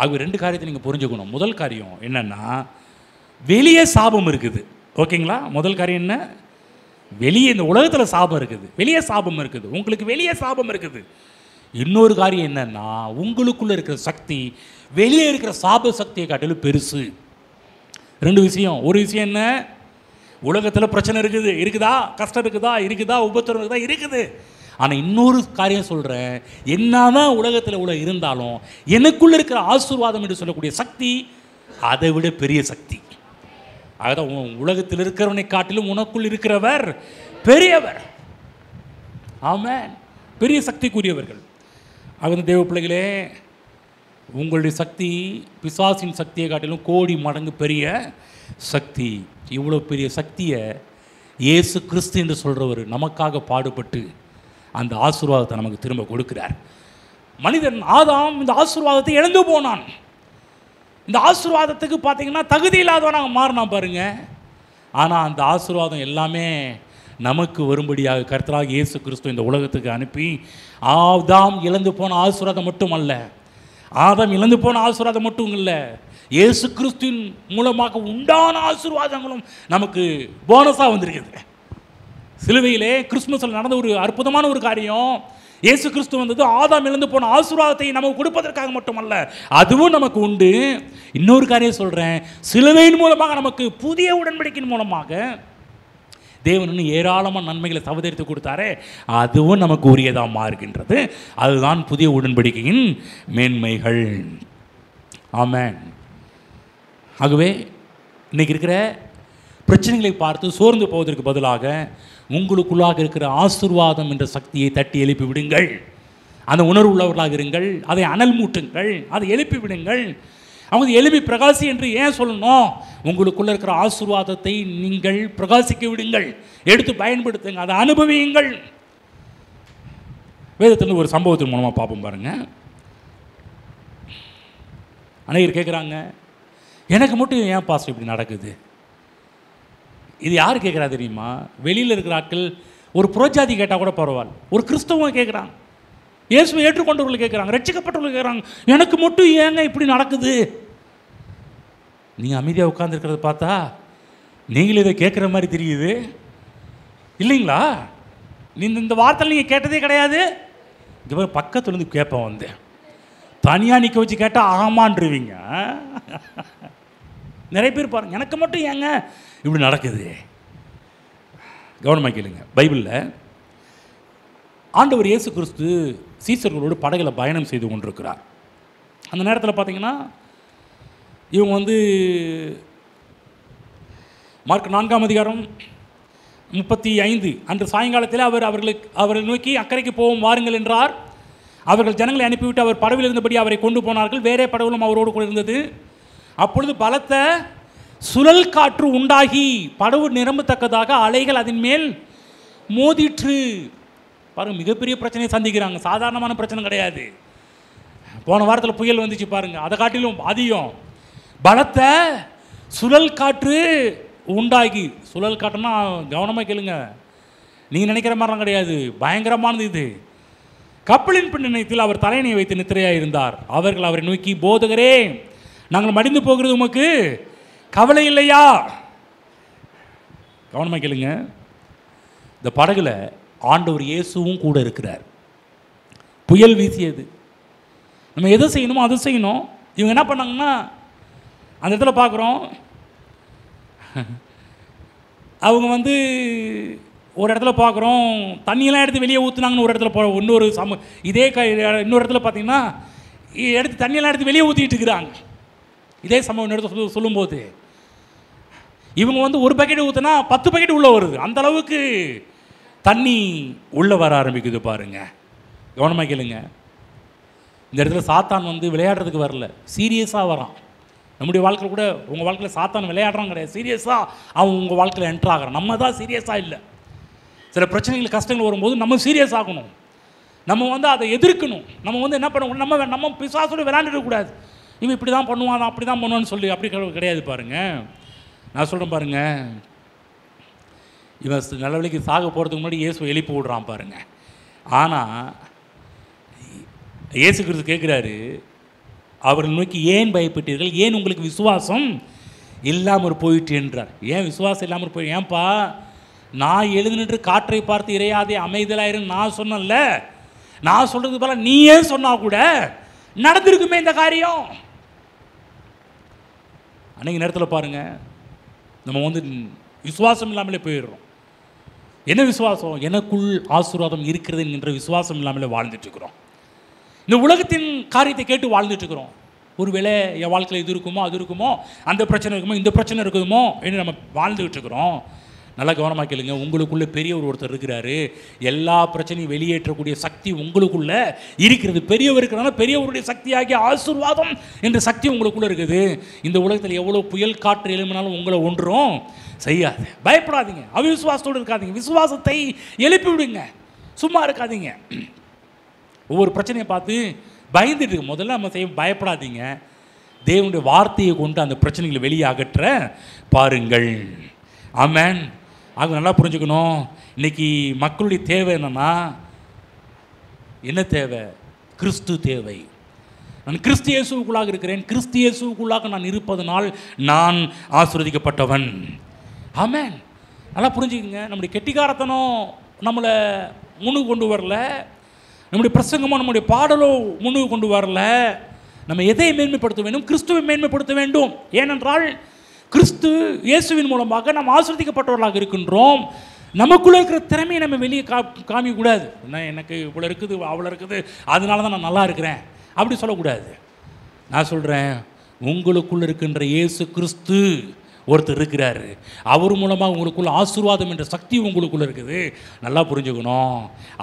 ஆக 2 காரியத்தை நீங்கள் புரிஞ்சுக்கணும். முதல் காரியம் என்னென்னா, வெளியே சாபம் இருக்குது. ஓகேங்களா? முதல் காரியம் என்ன? வெளியே இந்த உலகத்தில் சாபம் இருக்குது, வெளியே சாபம் இருக்குது, உங்களுக்கு வெளியே சாபம் இருக்குது. இன்னொரு காரியம் என்னென்னா, உங்களுக்குள்ளே இருக்கிற சக்தி வெளியே இருக்கிற சாப சக்தியை காட்டிலும் பெருசு. 2 விஷயம். ஒரு விஷயம் என்ன, உலகத்தில் பிரச்சனை இருக்குதா, கஷ்டம் இருக்குதா, உபத்திரம் இருக்குது. ஆனால் இன்னொரு காரியம் சொல்கிறேன், என்னதான் உலகத்தில் இருந்தாலும் எனக்குள்ளே இருக்கிற ஆசீர்வாதம் என்று சொல்லக்கூடிய சக்தி அதை விட பெரிய சக்தி. அதுதான் உலகத்தில் இருக்கிறவனை காட்டிலும் உனக்குள் இருக்கிறவர் பெரியவர். ஆமென். பெரிய சக்திக்குரியவர்கள். ஆக தேவ பிள்ளைகளே, உங்களுடைய சக்தி பிசாசின் சக்தியை காட்டிலும் கோடி மடங்கு பெரிய சக்தி. இவ்வளோ பெரிய சக்தியை இயேசு கிறிஸ்து என்று சொல்கிறவர் நமக்காக பாடுபட்டு அந்த ஆசீர்வாதத்தை நமக்கு திரும்ப கொடுக்கிறார். மனிதன் ஆதாம் இந்த ஆசீர்வாதத்தை இழந்து போனான். இந்த ஆசீர்வாதத்துக்கு பார்த்தீங்கன்னா தகுதி இல்லாதவனாக மாறினா பாருங்க. ஆனால் அந்த ஆசீர்வாதம் எல்லாமே நமக்கு வரும்படியாக கர்த்தராகிய இயேசு கிறிஸ்து இந்த உலகத்துக்கு அனுப்பி, ஆதாம் இழந்து போன ஆசீர்வாதம் மட்டும் அல்ல, ஆதாம் இழந்து போன ஆசீர்வாதம் மட்டும் இல்லை, இயேசு கிறிஸ்துவின் மூலமாக உண்டான ஆசீர்வாதங்களும் நமக்கு போனஸாக வந்திருக்குது. சிலுவையிலே கிறிஸ்துமஸில் நடந்த ஒரு அற்புதமான ஒரு காரியம், இயேசு கிறிஸ்து வந்தது ஆதாம் இழந்து போன ஆசீர்வாதத்தை நமக்கு கொடுப்பதற்காக மட்டுமல்ல, அதுவும் நமக்கு உண்டு. இன்னொரு காரியம் சொல்கிறேன், சிலுவையின் மூலமாக நமக்கு புதிய உடன்படிக்கையின் மூலமாக தேவன் இன்னும் ஏராளமான நன்மைகளை சவதரித்து கொடுத்தாரே, அதுவும் நமக்கு உரியதாக மாறுகின்றது. அதுதான் புதிய உடன்படிக்கையின் மேன்மைகள். ஆமென். ஆகவே இன்றைக்கி இருக்கிற பிரச்சனைகளை பார்த்து சோர்ந்து போவதற்கு பதிலாக உங்களுக்குள்ளாக இருக்கிற ஆசீர்வாதம் என்ற சக்தியை தட்டி எழுப்பி விடுங்கள். அந்த உணர்வு உள்ளவர்களாக இருங்கள். அதை அனல் மூட்டுங்கள், அதை எழுப்பி விடுங்கள். அவங்க எழுப்பி பிரகாசி என்று ஏன் சொல்லணும்? உங்களுக்குள்ள இருக்கிற ஆசீர்வாதத்தை நீங்கள் பிரகாசிக்க விடுங்கள், எடுத்து பயன்படுத்துங்க, அதை அனுபவியுங்கள். வேதத்தில் ஒரு சம்பவத்தின் மூலமாக பார்ப்போம் பாருங்க. அநேகர் கேட்குறாங்க, எனக்கு மட்டும் ஏன் பாஸ்டர் இப்படி நடக்குது? இது யார் கேட்குறா தெரியுமா? வெளியில் இருக்கிற ஆட்கள், ஒரு புறஜாதி கேட்டால் கூட பரவாயில்ல, ஒரு கிறிஸ்தவங்க கேட்குறாங்க, இயேசுவை ஏற்றுக்கொண்டவர்கள் கேட்குறாங்க, ரட்சிக்கப்பட்டவர்கள் கேட்குறாங்க, எனக்கு மட்டும் ஏங்க இப்படி நடக்குது? நீங்கள் அமைதியாக உட்காந்துருக்கிறத பார்த்தா நீங்களும் இதை கேட்குற மாதிரி தெரியுது இல்லைங்களா? இந்த வார்த்தையில் நீங்கள் கேட்டதே கிடையாது. இங்கே பக்கத்துலேருந்து கேட்பேன், வந்து தனியாக நிற்க வச்சு கேட்டால் ஆமான்றுவீங்க. நிறைய பேர் பாருங்க, எனக்கு மட்டும் ஏங்க இப்படி நடக்குது? கவனமாக கேளுங்க. பைபிளில் ஆண்டவர் இயேசு கிறிஸ்து சீசர்களோடு படகுல பயணம் செய்து கொண்டிருக்கிறார். அந்த நேரத்தில் பார்த்தீங்கன்னா இவங்க வந்து மார்க் 4ஆம் அதிகாரம் 35 அன்று சாயங்காலத்தில் அவரை நோக்கி அக்கறைக்கு போவோம் வாருங்கள் என்றார். அவர்கள் ஜனங்களை அனுப்பிவிட்டு அவர் படவில் இருந்தபடி அவரை கொண்டு போனார்கள். வேறே படகுலும் அவரோடு கூட இருந்தது. அப்பொழுது பலத்த சுழல் காற்று உண்டாகி படகு நிரம்பத்தக்கதாக அலைகள் அதன் மேல் மோதிற்று. பாருங்க, மிகப்பெரிய பிரச்சனையை சந்திக்கிறாங்க. சாதாரணமான பிரச்சனை கிடையாது. போன வாரத்தில் புயல் வந்துச்சு பாருங்க, அதை காட்டிலும் அதிகம். பலத்த சுழல் காற்று உண்டாகி, சுழல் காற்றுனா கவனமாக கேளுங்க, நீங்கள் நினைக்கிற மாதிரிலாம் கிடையாது, பயங்கரமானது இது. கப்பலின் பின்னணியத்தில் அவர் தலையணையை வைத்து நித்திரையாக இருந்தார். அவர்கள் அவரை நோக்கி, போதகரே, நாங்கள் மடிந்து போகிறது உமக்கு கவலை இல்லையா? கவனமாக கேளுங்க, இந்த படகுல ஆண்டவர் இயேசுவும் கூட இருக்கிறார். புயல் வீசியது, நம்ம எதை செய்யணுமோ அதை செய்யணும். இவங்க என்ன பண்ணாங்கன்னா, அந்த இடத்துல பார்க்குறோம், அவங்க வந்து ஒரு இடத்துல பார்க்குறோம் தண்ணியெல்லாம் எடுத்து வெளியே ஊற்றுனாங்கன்னு ஒரு இடத்துல இன்னொரு இன்னொரு இடத்துல பார்த்தீங்கன்னா எடுத்து தண்ணியெல்லாம் எடுத்து வெளியே ஊற்றிட்டு இருக்கிறாங்க. இதே சம்பவம் இடத்துல சொல்லும்போது இவங்க வந்து ஒரு பக்கெட் ஊற்றினா 10 பக்கெட் உள்ளே வருது. அந்த அளவுக்கு தண்ணி உள்ளே வர ஆரம்பிக்குது பாருங்க. கவனமாக கேளுங்க, இந்த இடத்துல சாத்தான் வந்து விளையாடுறதுக்கு வரல, சீரியஸாக வரான். நம்முடைய வாழ்க்கையில் கூட உங்கள் வாழ்க்கையில் சாத்தான் விளையாடுறான் கிடையாது, சீரியஸாக அவன் உங்கள் வாழ்க்கையில் என்ட்ரு ஆகிறான். நம்ம தான் சீரியஸாக இல்லை. சில பிரச்சனைகள் கஷ்டங்கள் வரும்போது நம்ம சீரியஸ் ஆகணும், நம்ம வந்து அதை எதிர்க்கணும். நம்ம வந்து என்ன பண்ணணும், நம்ம பிசாசோடு விளையாண்டுடக்கூடாது. இவன் இப்படி தான் பண்ணுவான், அப்படி தான் பண்ணுவான்னு சொல்லி அப்படி கிடையாது. பாருங்கள், நான் சொல்கிறேன் பாருங்கள், இவன் நல்ல வேலைக்கு சாக போகிறதுக்கு முன்னாடி இயேசு எழுப்பி விடுறான் பாருங்கள். ஆனால் இயேசு கிறிஸ்து கேட்குறாரு, அவர்கள் நோக்கி ஏன் பயப்பட்டீர்கள், ஏன் உங்களுக்கு விசுவாசம் இல்லாமல் போயிட்டு என்றார். ஏன் விசுவாசம் இல்லாமல் போய், ஏன்பா நான் எழுந்து நின்று காற்றை பார்த்து இறையாதே அமைதலாயிரும் நான் சொன்னேன்ல, நான் சொல்கிறது போல நீ ஏன் சொன்னால் கூட நடந்திருக்குமே இந்த காரியம். அன்றைக்கி நேரத்தில் பாருங்கள், நம்ம வந்து விசுவாசம் இல்லாமலே போயிடுறோம். என்ன விசுவாசம்? எனக்குள் ஆசீர்வாதம் இருக்கிறது என்கின்ற விசுவாசம் இல்லாமலே வாழ்ந்துட்டுருக்குறோம். இந்த உலகத்தின் காரியத்தை கேட்டு வாழ்ந்துட்டுருக்குறோம். ஒருவேளை என் வாழ்க்கையில் இது இருக்குமோ, அது இருக்குமோ, அந்த பிரச்சனை இருக்குமோ, இந்த பிரச்சனை இருக்குமோ என்று நம்ம வாழ்ந்துகிட்டு இருக்கிறோம். நல்லா கவனமாக கேளுங்க, உங்களுக்குள்ளே பெரியவர் ஒருத்தர் இருக்கிறாரு. எல்லா பிரச்சனையும் வெளியேற்றக்கூடிய சக்தி உங்களுக்குள்ளே இருக்கிறது. பெரியவர் இருக்கிறனால பெரியவருடைய சக்தியாகிய ஆசீர்வாதம் என்ற சக்தி உங்களுக்குள்ளே இருக்குது. இந்த உலகத்தில் எவ்வளோ புயல் காற்று எழுப்பினாலும் உங்களை ஒன்றும் செய்யாது. பயப்படாதீங்க, அவிசுவாசத்தோடு இருக்காதீங்க, விசுவாசத்தை எழுப்பி விடுங்க, சும்மா இருக்காதீங்க. ஒவ்வொரு பிரச்சனையை பார்த்து பயந்துட்டு முதல்ல நம்ம செய்ய பயப்படாதீங்க. தேவனுடைய வார்த்தையை கொண்டு அந்த பிரச்சனைகளை வெளியே அகற்ற பாருங்கள். ஆமென். ஆக நல்லா புரிஞ்சுக்கணும், இன்றைக்கி மக்களுடைய தேவை என்னென்னா, என்ன தேவை? கிறிஸ்து தேவை. நான் கிறிஸ்து இயேசுவுக்குள்ளாக இருக்கிறேன், கிறிஸ்து இயேசுவுக்குள்ளாக நான் இருப்பதனால் நான் ஆசீர்வதிக்கப்பட்டவன். ஆமென். நல்லா புரிஞ்சுக்கங்க, நம்முடைய கெட்டிக்காரத்தனம் நம்மளை முன்னுக்கு கொண்டு வரல, நம்முடைய பிரசங்கமோ நம்முடைய பாடலோ முன்னுக்கு கொண்டு வரல. நம்ம எதை மேன்மைப்படுத்த வேண்டும்? கிறிஸ்துவை மேன்மைப்படுத்த வேண்டும். ஏனென்றால் கிறிஸ்து இயேசுவின் மூலமாக நாம் ஆசீர்வதிக்கப்பட்டவர்களாக இருக்கின்றோம். நமக்குள்ளே இருக்கிற திறமையை நம்ம வெளியே காமிக்கக்கூடாது. எனக்கு இவ்வளோ இருக்குது, அவ்வளோ இருக்குது, அதனால தான் நான் நல்லா இருக்கிறேன் அப்படி சொல்லக்கூடாது. நான் சொல்கிறேன், உங்களுக்குள்ளே இருக்கின்ற இயேசு கிறிஸ்து ஒருத்தர் இருக்கிறாரு, அவர் மூலமாக உங்களுக்குள்ள ஆசீர்வாதம் என்ற சக்தி உங்களுக்குள்ளே இருக்குது. நல்லா புரிஞ்சுக்கணும்,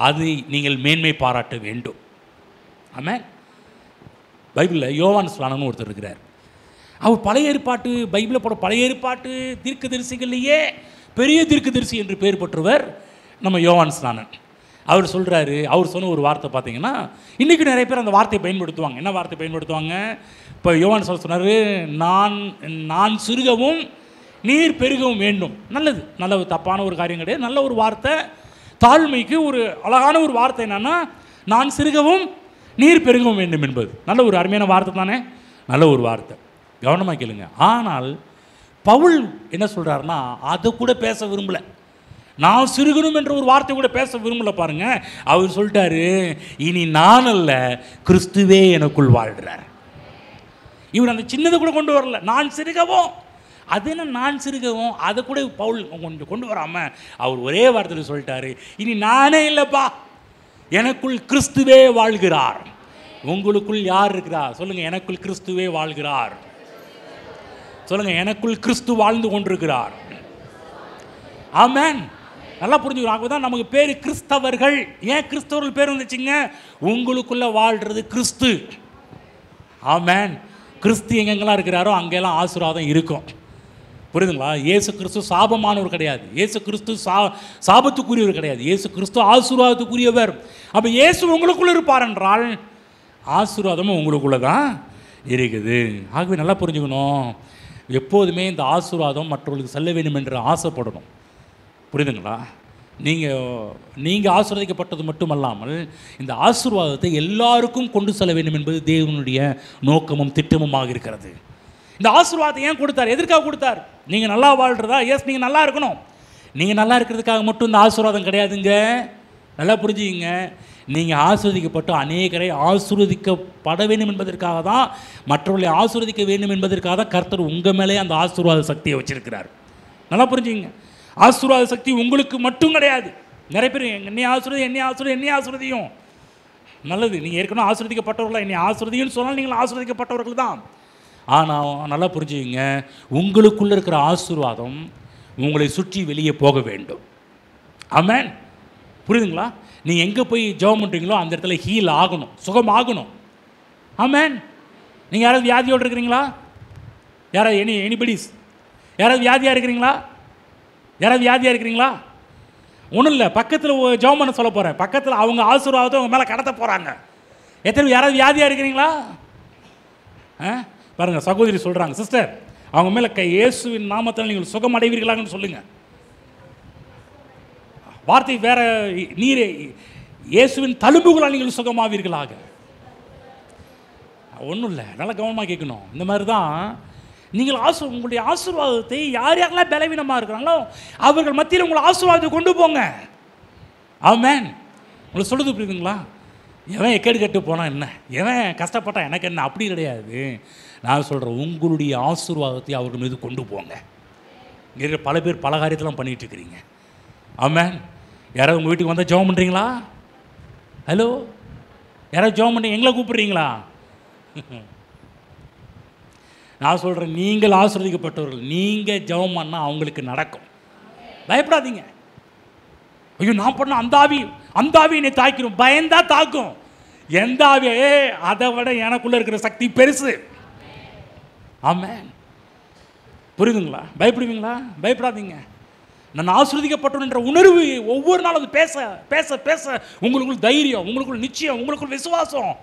அது நீங்கள் மேன்மை பாராட்ட வேண்டும். ஆமென். பைபிளில் யோவான் ஸ்நானன்னு ஒருத்தர் இருக்கிறார். அவர் பழைய ஏற்பாட்டு பைபிளில் போட பழைய ஏற்பாட்டு தீர்க்கதரிசிகள்லேயே பெரிய தீர்க்கதரிசி என்று பெயர் பெற்றவர் நம்ம யோவான் ஸ்நானன். அவர் சொல்கிறாரு, அவர் சொன்ன ஒரு வார்த்தை பார்த்தீங்கன்னா இன்றைக்கி நிறைய பேர் அந்த வார்த்தையை பயன்படுத்துவாங்க. என்ன வார்த்தை பயன்படுத்துவாங்க? இப்போ யோவான் சொன்னார், நான் சிறுகவும் நீர் பெருகவும் வேண்டும். நல்லது, நல்ல தப்பான ஒரு காரியம் கிடையாது. நல்ல ஒரு வார்த்தை, தாழ்மைக்கு ஒரு அழகான ஒரு வார்த்தை. என்னன்னா, நான் சிறுகவும் நீர் பெருகவும் வேண்டும் என்பது நல்ல ஒரு அருமையான வார்த்தை தானே, நல்ல ஒரு வார்த்தை. கவனமாக கேளுங்க. ஆனால் பவுல் என்ன சொல்கிறாருன்னா, அதை கூட பேச விரும்பலை. நான் சிறுகணும் என்ற ஒரு வார்த்தை கூட பேச விரும்பலை. பாருங்க, அவர் சொல்லிட்டாரு, இனி நான் அல்ல, கிறிஸ்துவே எனக்குள் வாழ்கிறார். இவர் அந்த சின்னதை கூட கொண்டு வரல. நான் சிறுகவும், அது என்ன நான் சிறுகவும், அதை கூட பவுல் கொண்டு வராமல் அவர் ஒரே வார்த்தையில் சொல்லிட்டாரு, இனி நானே இல்லைப்பா, எனக்குள் கிறிஸ்துவே வாழ்கிறார். உங்களுக்குள் யார் இருக்கிறார் சொல்லுங்க? எனக்குள் கிறிஸ்துவே வாழ்கிறார். சொல்லுங்க, எனக்குள் கிறிஸ்து வாழ்ந்து கொண்டிருக்கிறார். ஆமென். நல்லா புரிஞ்சுக்கிறோம். தான் நமக்கு பேர் கிறிஸ்தவர்கள். ஏன் கிறிஸ்தவர்கள் பேர் வந்துச்சுங்க? உங்களுக்குள்ள வாழ்றது கிறிஸ்து. ஆமென். கிறிஸ்து எங்கெங்கெல்லாம் இருக்கிறாரோ அங்கெல்லாம் ஆசீர்வாதம் இருக்கும். புரியுதுங்களா? இயேசு கிறிஸ்து சாபமானவர் கிடையாது. இயேசு கிறிஸ்து சாபத்துக்குரியவர் கிடையாது. இயேசு கிறிஸ்து ஆசீர்வாதத்துக்குரியவர். அப்போ இயேசு உங்களுக்குள்ள இருப்பார் என்றால் ஆசீர்வாதமும் உங்களுக்குள்ள தான் இருக்குது. ஆகவே நல்லா புரிஞ்சுக்கணும், எப்போதுமே இந்த ஆசீர்வாதம் மற்றவர்களுக்கு செல்ல வேண்டும் என்று ஆசைப்படணும். புரியுதுங்களா? நீங்கள் ஆசீர்வதிக்கப்பட்டது மட்டுமல்லாமல் இந்த ஆசீர்வாதத்தை எல்லாருக்கும் கொண்டு செல்ல வேண்டும் என்பது தேவனுடைய நோக்கமும் திட்டமுமாக இருக்கிறது. இந்த ஆசீர்வாதத்தை ஏன் கொடுத்தார்? எதற்காக கொடுத்தார்? நீங்கள் நல்லா வாழ்கிறதா? எஸ், நீங்கள் நல்லா இருக்கணும். நீங்கள் நல்லா இருக்கிறதுக்காக மட்டும் இந்த ஆசீர்வாதம் கிடையாதுங்க. நல்லா புரிஞ்சுக்கிங்க. நீங்கள் ஆசீர்வதிக்கப்பட்டு அநேகரை ஆசீர்வதிக்கப்பட வேண்டும் என்பதற்காக தான், மற்றவர்களை ஆசீர்வதிக்க வேண்டும் என்பதற்காக தான் கர்த்தர் உங்கள் மேலே அந்த ஆசீர்வாத சக்தியை வச்சிருக்கிறார். நல்லா புரிஞ்சுக்கிங்க. ஆசீர்வாத சக்தி உங்களுக்கு மட்டும் கிடையாது. நிறைய பேர் என்னை ஆசீர்வதியும் நல்லது. நீங்கள் ஏற்கனவே ஆசீர்வதிக்கப்பட்டவர்களா? என்னை ஆசீர்வதின்னு சொன்னால் நீங்கள் ஆசீர்வதிக்கப்பட்டவர்கள் தான். ஆனால் நல்லா புரிஞ்சுக்கிங்க, உங்களுக்குள்ளே இருக்கிற ஆசீர்வாதம் உங்களை சுற்றி வெளியே போக வேண்டும். ஆமென். புரியுதுங்களா? நீங்கள் எங்கே போய் ஜெபம் பண்ணுறீங்களோ அந்த இடத்துல ஹீல் ஆகணும், சுகம் ஆகணும். ஆமென். நீங்கள் யாராவது வியாதியோடு இருக்கிறீங்களா? யாராவது எனிபடிஸ் யாராவது வியாதியாக இருக்கிறீங்களா? யாராவது வியாதியாக இருக்கிறீங்களா? ஒன்றும் இல்லை, பக்கத்தில் ஜெபம் பண்ண சொல்ல போகிறேன். பக்கத்தில் அவங்க ஆசீர்வாதத்தை அவங்க மேலே கடத்த போகிறாங்க. எத்தனை யாராவது வியாதியாக இருக்கிறீங்களா? பாருங்கள், சகோதரி சொல்கிறாங்க, சிஸ்டர் அவங்க மேலே இயேசுவின் நாமத்தில் நீங்கள் சுகம் அடைவீர்களான்னு சொல்லுங்கள். வார்த்தை வேற, நீரே இயேசுவின் தழும்புகளால் நீங்கள் சுகமாவீர்களாக. ஒன்றும் இல்லை, நல்லா கவனமாக கேட்கணும். இந்த மாதிரி தான் நீங்கள் உங்களுடைய ஆசீர்வாதத்தை யாரெல்லாம் பலவீனமாக இருக்கிறாங்களோ அவர்கள் மத்தியில் உங்களை ஆசீர்வாதத்தை கொண்டு போங்க. ஆமென். உங்களுக்கு சொல்லுது புரியுதுங்களா? எவன் எக்கேடு கட்டு போனால் என்ன, எவன் கஷ்டப்பட்டால் எனக்கு என்ன, அப்படி கிடையாது. நான் சொல்கிறேன், உங்களுடைய ஆசீர்வாதத்தை அவர்கள் மீது கொண்டு போங்க. பல பேர் பல காரியத்தெல்லாம் பண்ணிகிட்டு இருக்கிறீங்க. ஆமென். யாராவது உங்கள் வீட்டுக்கு வந்தால் ஜெபம் பண்ணுறீங்களா? ஹலோ, யாராவது ஜெபம் பண்ணுறீங்க? எங்களை கூப்பிட்றீங்களா? நான் சொல்கிறேன், நீங்கள் ஆசீர்வதிக்கப்பட்டவர்கள். நீங்கள் ஜெபம் பண்ணால் அவங்களுக்கு நடக்கும். பயப்படாதீங்க. ஐயோ, நான் பண்ண அந்த ஆவி என்னை தாக்கிடும். பயந்தா தாக்கும். எந்த ஆவியே அதை விட எனக்குள்ளே இருக்கிற சக்தி பெருசு. ஆமென். புரியுதுங்களா? பயப்படுவீங்களா? பயப்படாதீங்க. நான் ஆசீர்வதிக்கப்பட்டவன் என்ற உணர்வு ஒவ்வொரு நாளும் அது பேச பேச பேச உங்களுக்குள் தைரியம், உங்களுக்குள் நிச்சயம், உங்களுக்குள் விசுவாசம்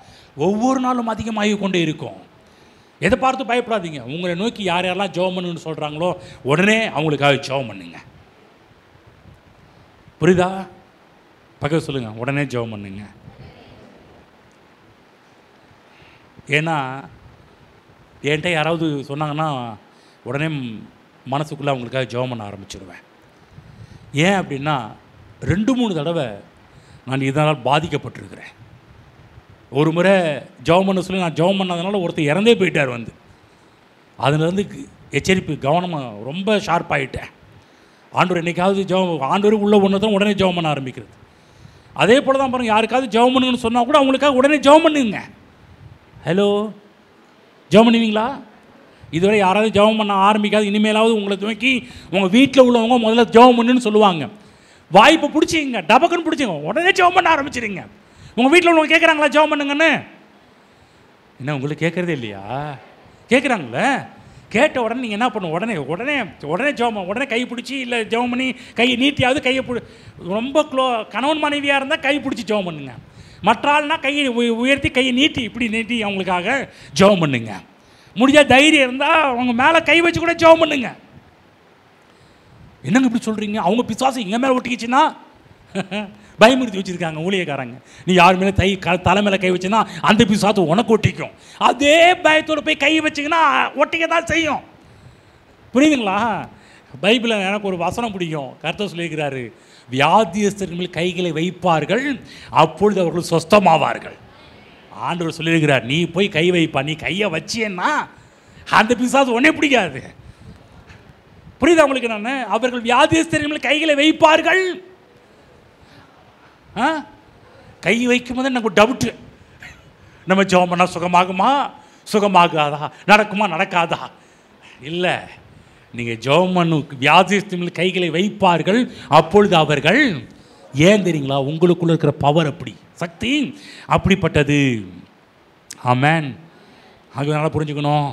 ஒவ்வொரு நாளும் அதிகமாகி கொண்டே இருக்கும். எதை பார்த்து பயப்படாதீங்க. உங்களை நோக்கி யார் யாரெல்லாம் ஜெபம் பண்ணுன்னு சொல்கிறாங்களோ உடனே அவங்களுக்காக ஜெபம் பண்ணுங்க. புரியுதா? பக்கத்து சொல்லுங்கள், உடனே ஜெபம் பண்ணுங்க. ஏன்னா என்கிட்ட யாராவது சொன்னாங்கன்னா உடனே மனசுக்குள்ளே அவங்களுக்காக ஜெபம் பண்ண ஆரம்பிச்சிடுவேன். ஏன் அப்படின்னா 2-3 தடவை நான் இதனால் பாதிக்கப்பட்டிருக்கிறேன். ஒரு முறை ஜெபம் பண்ண சொல்லி நான் ஜெபம் பண்ணதுனால ஒருத்தர் இறந்தே போயிட்டார். அதுலேருந்து எச்சரிப்பு கவனமாக ரொம்ப ஷார்ப்பாகிட்டேன். ஆண்டவர் என்றைக்காவது ஆண்டவர் உள்ள ஒன்று தான் உடனே ஜெபம் பண்ண ஆரம்பிக்கிறது. அதே போல் தான் பாருங்கள், யாருக்காவது ஜெபம் பண்ணுங்கன்னு சொன்னால் கூட அவங்களுக்காக உடனே ஜெபம் பண்ணுங்க. ஹலோ, ஜெபம் பண்ணுவீங்களா? இதுவரை யாராவது ஜெபம் பண்ண ஆரம்பிக்காது. இனிமேலாவது உங்களை துவக்கி உங்கள் வீட்டில் உள்ளவங்க முதல்ல ஜெபம் பண்ணுன்னு சொல்லுவாங்க. வாய்ப்பை பிடிச்சிங்க, டபக்குன்னு பிடிச்சிங்க, உடனே ஜெபம் பண்ண ஆரம்பிச்சிடுங்க. உங்கள் வீட்டில் உள்ளவங்க கேட்குறாங்களா ஜெபம் பண்ணுங்கன்னு? என்ன உங்களுக்கு கேட்குறதே இல்லையா? கேட்குறாங்களே. கேட்ட உடனே நீங்கள் என்ன பண்ணணும்? உடனே உடனே உடனே ஜெபம், உடனே கை பிடிச்சி, இல்லை ஜெபம் பண்ணி கையை நீட்டியாவது கையை ரொம்ப கணவன் மனைவியாக இருந்தால் கை பிடிச்சி ஜெபம் பண்ணுங்க. மற்ற ஆள்னா கையை உயர்த்தி கையை நீட்டி இப்படி நீட்டி அவங்களுக்காக ஜெபம் பண்ணுங்க. முடிஞ்சால் தைரியம் இருந்தால் அவங்க மேலே கை வச்சு கூட ஜெபம் பண்ணுங்க. என்னங்க இப்படி சொல்கிறீங்க? அவங்க பிசாசு எங்கள் மேலே ஒட்டிக்கிச்சுன்னா பயமுறுத்தி வச்சுருக்காங்க ஊழியக்காரங்க. நீ யார் மேலே தலை மேலே கை வச்சுன்னா அந்த பிசாசு உனக்கு ஒட்டிக்கும். அதே பயத்தோடு போய் கை வச்சிங்கன்னா ஒட்டிக்க தான் செய்யும். புரியுதுங்களா? பைபிளில் எனக்கு ஒரு வசனம் பிடிக்கும். கர்த்தர் சொல்லியிருக்கிறாரு, வியாதியஸ்தர்கள் மேல் கைகளை வைப்பார்கள், அப்பொழுது அவர்கள் சொஸ்தமாவார்கள். ஆண்டவர் சொல்லியிருக்கிறார், நீ போய் கை வைப்பா. நீ கையை வச்சியன்னா அந்த பிசாசு உடனே பிடிக்காது. புரியுதா உங்களுக்கு? நான் அவர்கள் வியாதியஸ்தர்கள் மேல் கைகளை வைப்பார்கள். கை வைக்கும் போது எனக்கு டவுட்டு, நம்ம ஜெபம் பண்ணால் சுகமாகுமா சுகமாகாதா, நடக்குமா நடக்காதா? இல்லை, நீங்கள் ஜெபம் பண்ணு, வியாதியஸ்தர்கள் மேல் கைகளை வைப்பார்கள், அப்பொழுது அவர்கள். ஏன் தெரியுங்களா? உங்களுக்குள்ள இருக்கிற பவர் அப்படி, சக்தி அப்படிப்பட்டது. ஆமென். அதனால புரிஞ்சுக்கணும்,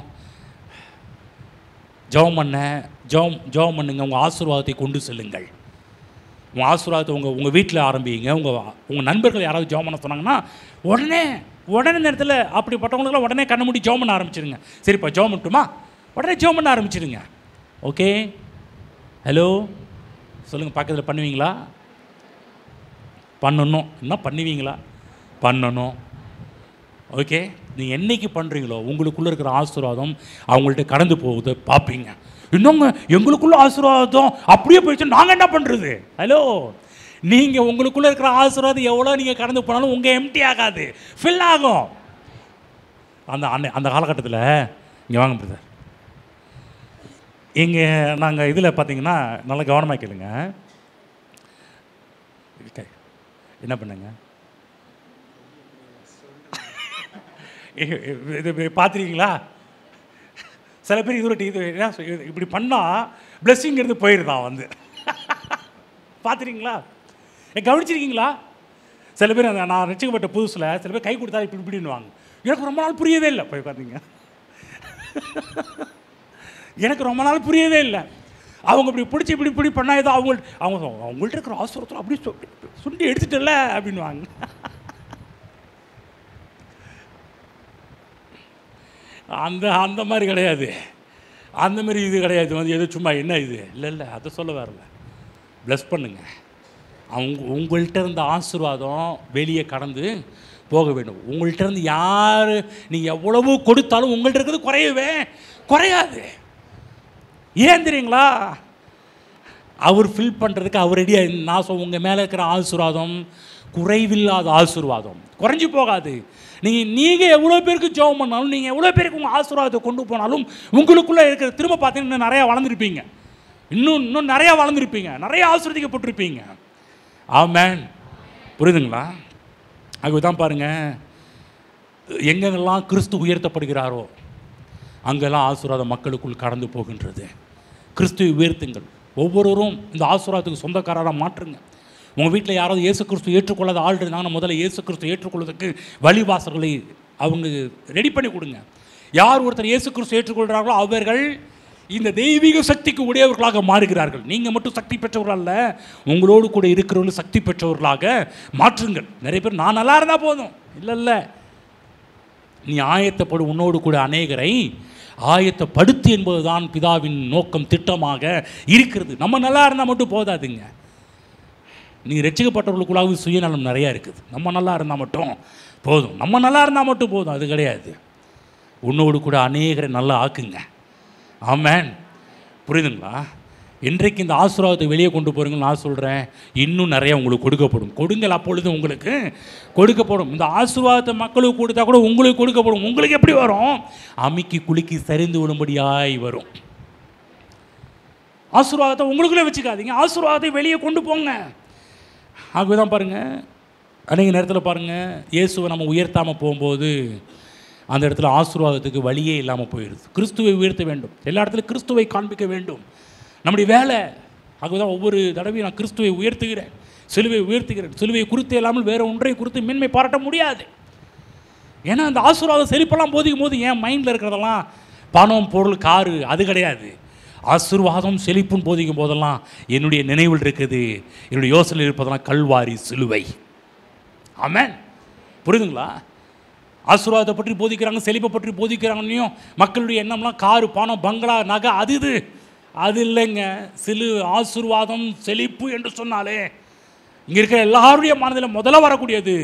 ஜெபம் பண்ணுங்க, உங்கள் ஆசீர்வாதத்தை கொண்டு செல்லுங்கள். உங்கள் ஆசீர்வாதத்தை உங்கள் வீட்டில் ஆரம்பிங்க. உங்கள் நண்பர்கள் யாராவது ஜெபம் பண்ண சொன்னாங்கன்னா உடனே நேரத்தில் அப்படிப்பட்டவங்களுக்குலாம் உடனே கண்ணை மூடி ஜெபம் பண்ண ஆரம்பிச்சிருங்க. சரிப்பா ஜெபம் பண்ணட்டுமா? உடனே ஜெபம் பண்ண ஆரம்பிச்சிருங்க. ஓகே, ஹலோ சொல்லுங்கள், பக்கத்தில் பண்ணுவீங்களா? பண்ணணும். என்ன பண்ணுவீங்களா? பண்ணணும். ஓகே, நீங்கள் என்றைக்கு பண்ணுறீங்களோ உங்களுக்குள்ளே இருக்கிற ஆசீர்வாதம் அவங்கள்ட்ட கடந்து போகுது பார்ப்பீங்க. இன்னொங்க எங்களுக்குள்ள ஆசீர்வாதம் அப்படியே போயிடுச்சு, நாங்கள் என்ன பண்ணுறது? ஹலோ, நீங்கள் உங்களுக்குள்ளே இருக்கிற ஆசீர்வாதம் எவ்வளோ நீங்கள் கடந்து போனாலும் உங்கள் எம்டி ஆகாது, ஃபில் ஆகும். அந்த காலகட்டத்தில் இங்கே வாங்க பிரதர், இங்கே நாங்கள் இதில் பார்த்தீங்கன்னா நல்லா கவனமாக கேளுங்க. என்ன பண்ணுங்க, இது பார்த்துருக்கீங்களா? சில பேர் இது இப்படி பண்ணால் பிளெஸ்ஸிங்கிறது போயிடுதான் வந்து. பார்த்துருக்கீங்களா? கவனிச்சிருக்கீங்களா? சில பேர் நான் ரசிக்கப்பட்ட புதுசில் சில பேர் கை கொடுத்தா இப்படி இப்படின்னுவாங்க. எனக்கு ரொம்ப நாள் புரியவே இல்லை. போய் பார்த்தீங்க, எனக்கு ரொம்ப நாள் புரியவே இல்லை. அவங்க இப்படி பிடிச்சி இப்படி பண்ணால் ஏதோ அவங்கள்ட்ட இருக்கிற ஆசீர்வாதத்தில் அப்படி சுண்டி எடுத்துட்டல அப்படின்வாங்க. அந்த மாதிரி கிடையாது, அந்த மாதிரி இது கிடையாது. வந்து எது சும்மா என்ன இது இல்லை, அதை சொல்ல வரல. ப்ளஸ் பண்ணுங்க. உங்கள்கிட்ட இருந்த ஆசீர்வாதம் வெளியே கடந்து போக வேண்டும். உங்கள்கிட்ட இருந்து யார் நீங்கள் எவ்வளவு கொடுத்தாலும் உங்கள்கிட்ட இருக்கிறது குறையாது. ஏன் தெரியுங்களா? அவர் ஃபில் பண்ணுறதுக்கு அவர் ரெடியாக. நான் உங்கள் மேலே இருக்கிற ஆசீர்வாதம் குறைவில்லாத ஆசீர்வாதம், குறைஞ்சி போகாது. நீங்கள் எவ்வளோ பேருக்கு ஜெபம் பண்ணாலும், நீங்கள் எவ்வளோ பேருக்கு உங்கள் ஆசீர்வாதத்தை கொண்டு போனாலும் உங்களுக்குள்ளே இருக்கிற திரும்ப பார்த்தீங்கன்னா இன்னும் நிறையா வளர்ந்துருப்பீங்க. இன்னும் நிறையா வளர்ந்துருப்பீங்க, நிறையா ஆசீர்வதிக்கப்பட்டிருப்பீங்க. ஆமென். புரியுதுங்களா? அதுதான் பாருங்கள், எங்கெங்கெல்லாம் கிறிஸ்து உயர்த்தப்படுகிறாரோ அங்கெல்லாம் ஆசீர்வாதம் மக்களுக்குள் கடந்து போகின்றது. கிறிஸ்துவை உயர்த்துங்கள். ஒவ்வொருவரும் இந்த ஆசீர்வாதத்துக்கு சொந்தக்காரராக மாற்றுங்க. உங்கள் வீட்டில் யாராவது இயேசு கிறிஸ்து ஏற்றுக்கொள்ளாத ஆள் இருந்தாங்கன்னா முதல்ல இயேசு கிறிஸ்து ஏற்றுக்கொள்வதற்கு வழிவாசல்களை அவங்க ரெடி பண்ணி கொடுங்க. யார் ஒருத்தர் இயேசு கிறிஸ்து ஏற்றுக்கொள்கிறார்களோ அவர்கள் இந்த தெய்வீக சக்திக்கு உடையவர்களாக மாறுகிறார்கள். நீங்கள் மட்டும் சக்தி பெற்றவர்கள் அல்ல, உங்களோடு கூட இருக்கிறவர்கள் சக்தி பெற்றவர்களாக மாற்றுங்கள். நிறைய பேர் நான் நல்லா இருந்தால் போதும். இல்லை, நீ ஆயத்தப்படும், உன்னோடு கூட அநேகரை ஆயத்தப்படுத்து என்பதுதான் பிதாவின் நோக்கம், திட்டமாக இருக்கிறது. நம்ம நல்லா இருந்தால் மட்டும் போதாதுங்க. நீ ரட்சிக்கப்பட்டவர்களுக்குள்ளாக சுயநலம் நிறையா இருக்குது. நம்ம நல்லா இருந்தால் மட்டும் போதும், நம்ம நல்லா இருந்தால் மட்டும் போதும், அது கிடையாது. உன்னோடு கூட அநேகரை நல்லா ஆக்குங்க. ஆமென். புரியுதுங்களா? இன்றைக்கு இந்த ஆசீர்வாதத்தை வெளியே கொண்டு போகிறீங்கன்னு நான் சொல்கிறேன், இன்னும் நிறையா உங்களுக்கு கொடுக்கப்படும். கொடுங்கள், அப்பொழுது உங்களுக்கு கொடுக்கப்படும். இந்த ஆசீர்வாதத்தை மக்களுக்கு கொடுத்தா கூட உங்களுக்கு கொடுக்கப்படும். உங்களுக்கு எப்படி வரும்? அமுக்கி குலுக்கி சரிந்து விடும்படியாய் வரும். ஆசீர்வாதத்தை உங்களுக்குள்ளே வச்சுக்காதீங்க, ஆசீர்வாதத்தை வெளியே கொண்டு போங்க. ஆகவே தான் பாருங்கள், அநேக நேரத்தில் பாருங்கள், இயேசுவை நம்ம உயர்த்தாமல் போகும்போது அந்த இடத்துல ஆசீர்வாதத்துக்கு வழியே இல்லாமல் போயிடுது. கிறிஸ்துவை உயர்த்த வேண்டும், எல்லா இடத்துலையும் கிறிஸ்துவை காண்பிக்க வேண்டும், நம்முடைய வேலை. ஆகவே தான் ஒவ்வொரு தடவையும் நான் கிறிஸ்துவை உயர்த்துகிறேன், சிலுவை உயர்த்துகிறேன். சிலுவை குறித்து இல்லாமல் வேறு ஒன்றை குறித்து மேன்மை பாராட்ட முடியாது. ஏன்னா அந்த ஆசீர்வாதம் செழிப்பெல்லாம் போதிக்கும் போது என் மைண்டில் இருக்கிறதெல்லாம் பணம், பொருள், காரு அது கிடையாது. ஆசீர்வாதம் செழிப்புன்னு போதிக்கும் போதெல்லாம் என்னுடைய நினைவில் இருக்குது, என்னுடைய யோசனையில் இருப்பதெல்லாம் கல்வாரி சிலுவை. ஆமென். புரியுதுங்களா? ஆசீர்வாதத்தை பற்றி போதிக்கிறாங்க, செழிப்பை பற்றி போதிக்கிறாங்கன்னையும் மக்களுடைய எண்ணம்லாம் காரு, பணம், பங்களா, நகை அது இல்லைங்க. ஆசீர்வாதம் செழிப்பு என்று சொன்னாலே இங்கே இருக்கிற எல்லாருடைய மனதில் முதல்ல வரக்கூடியது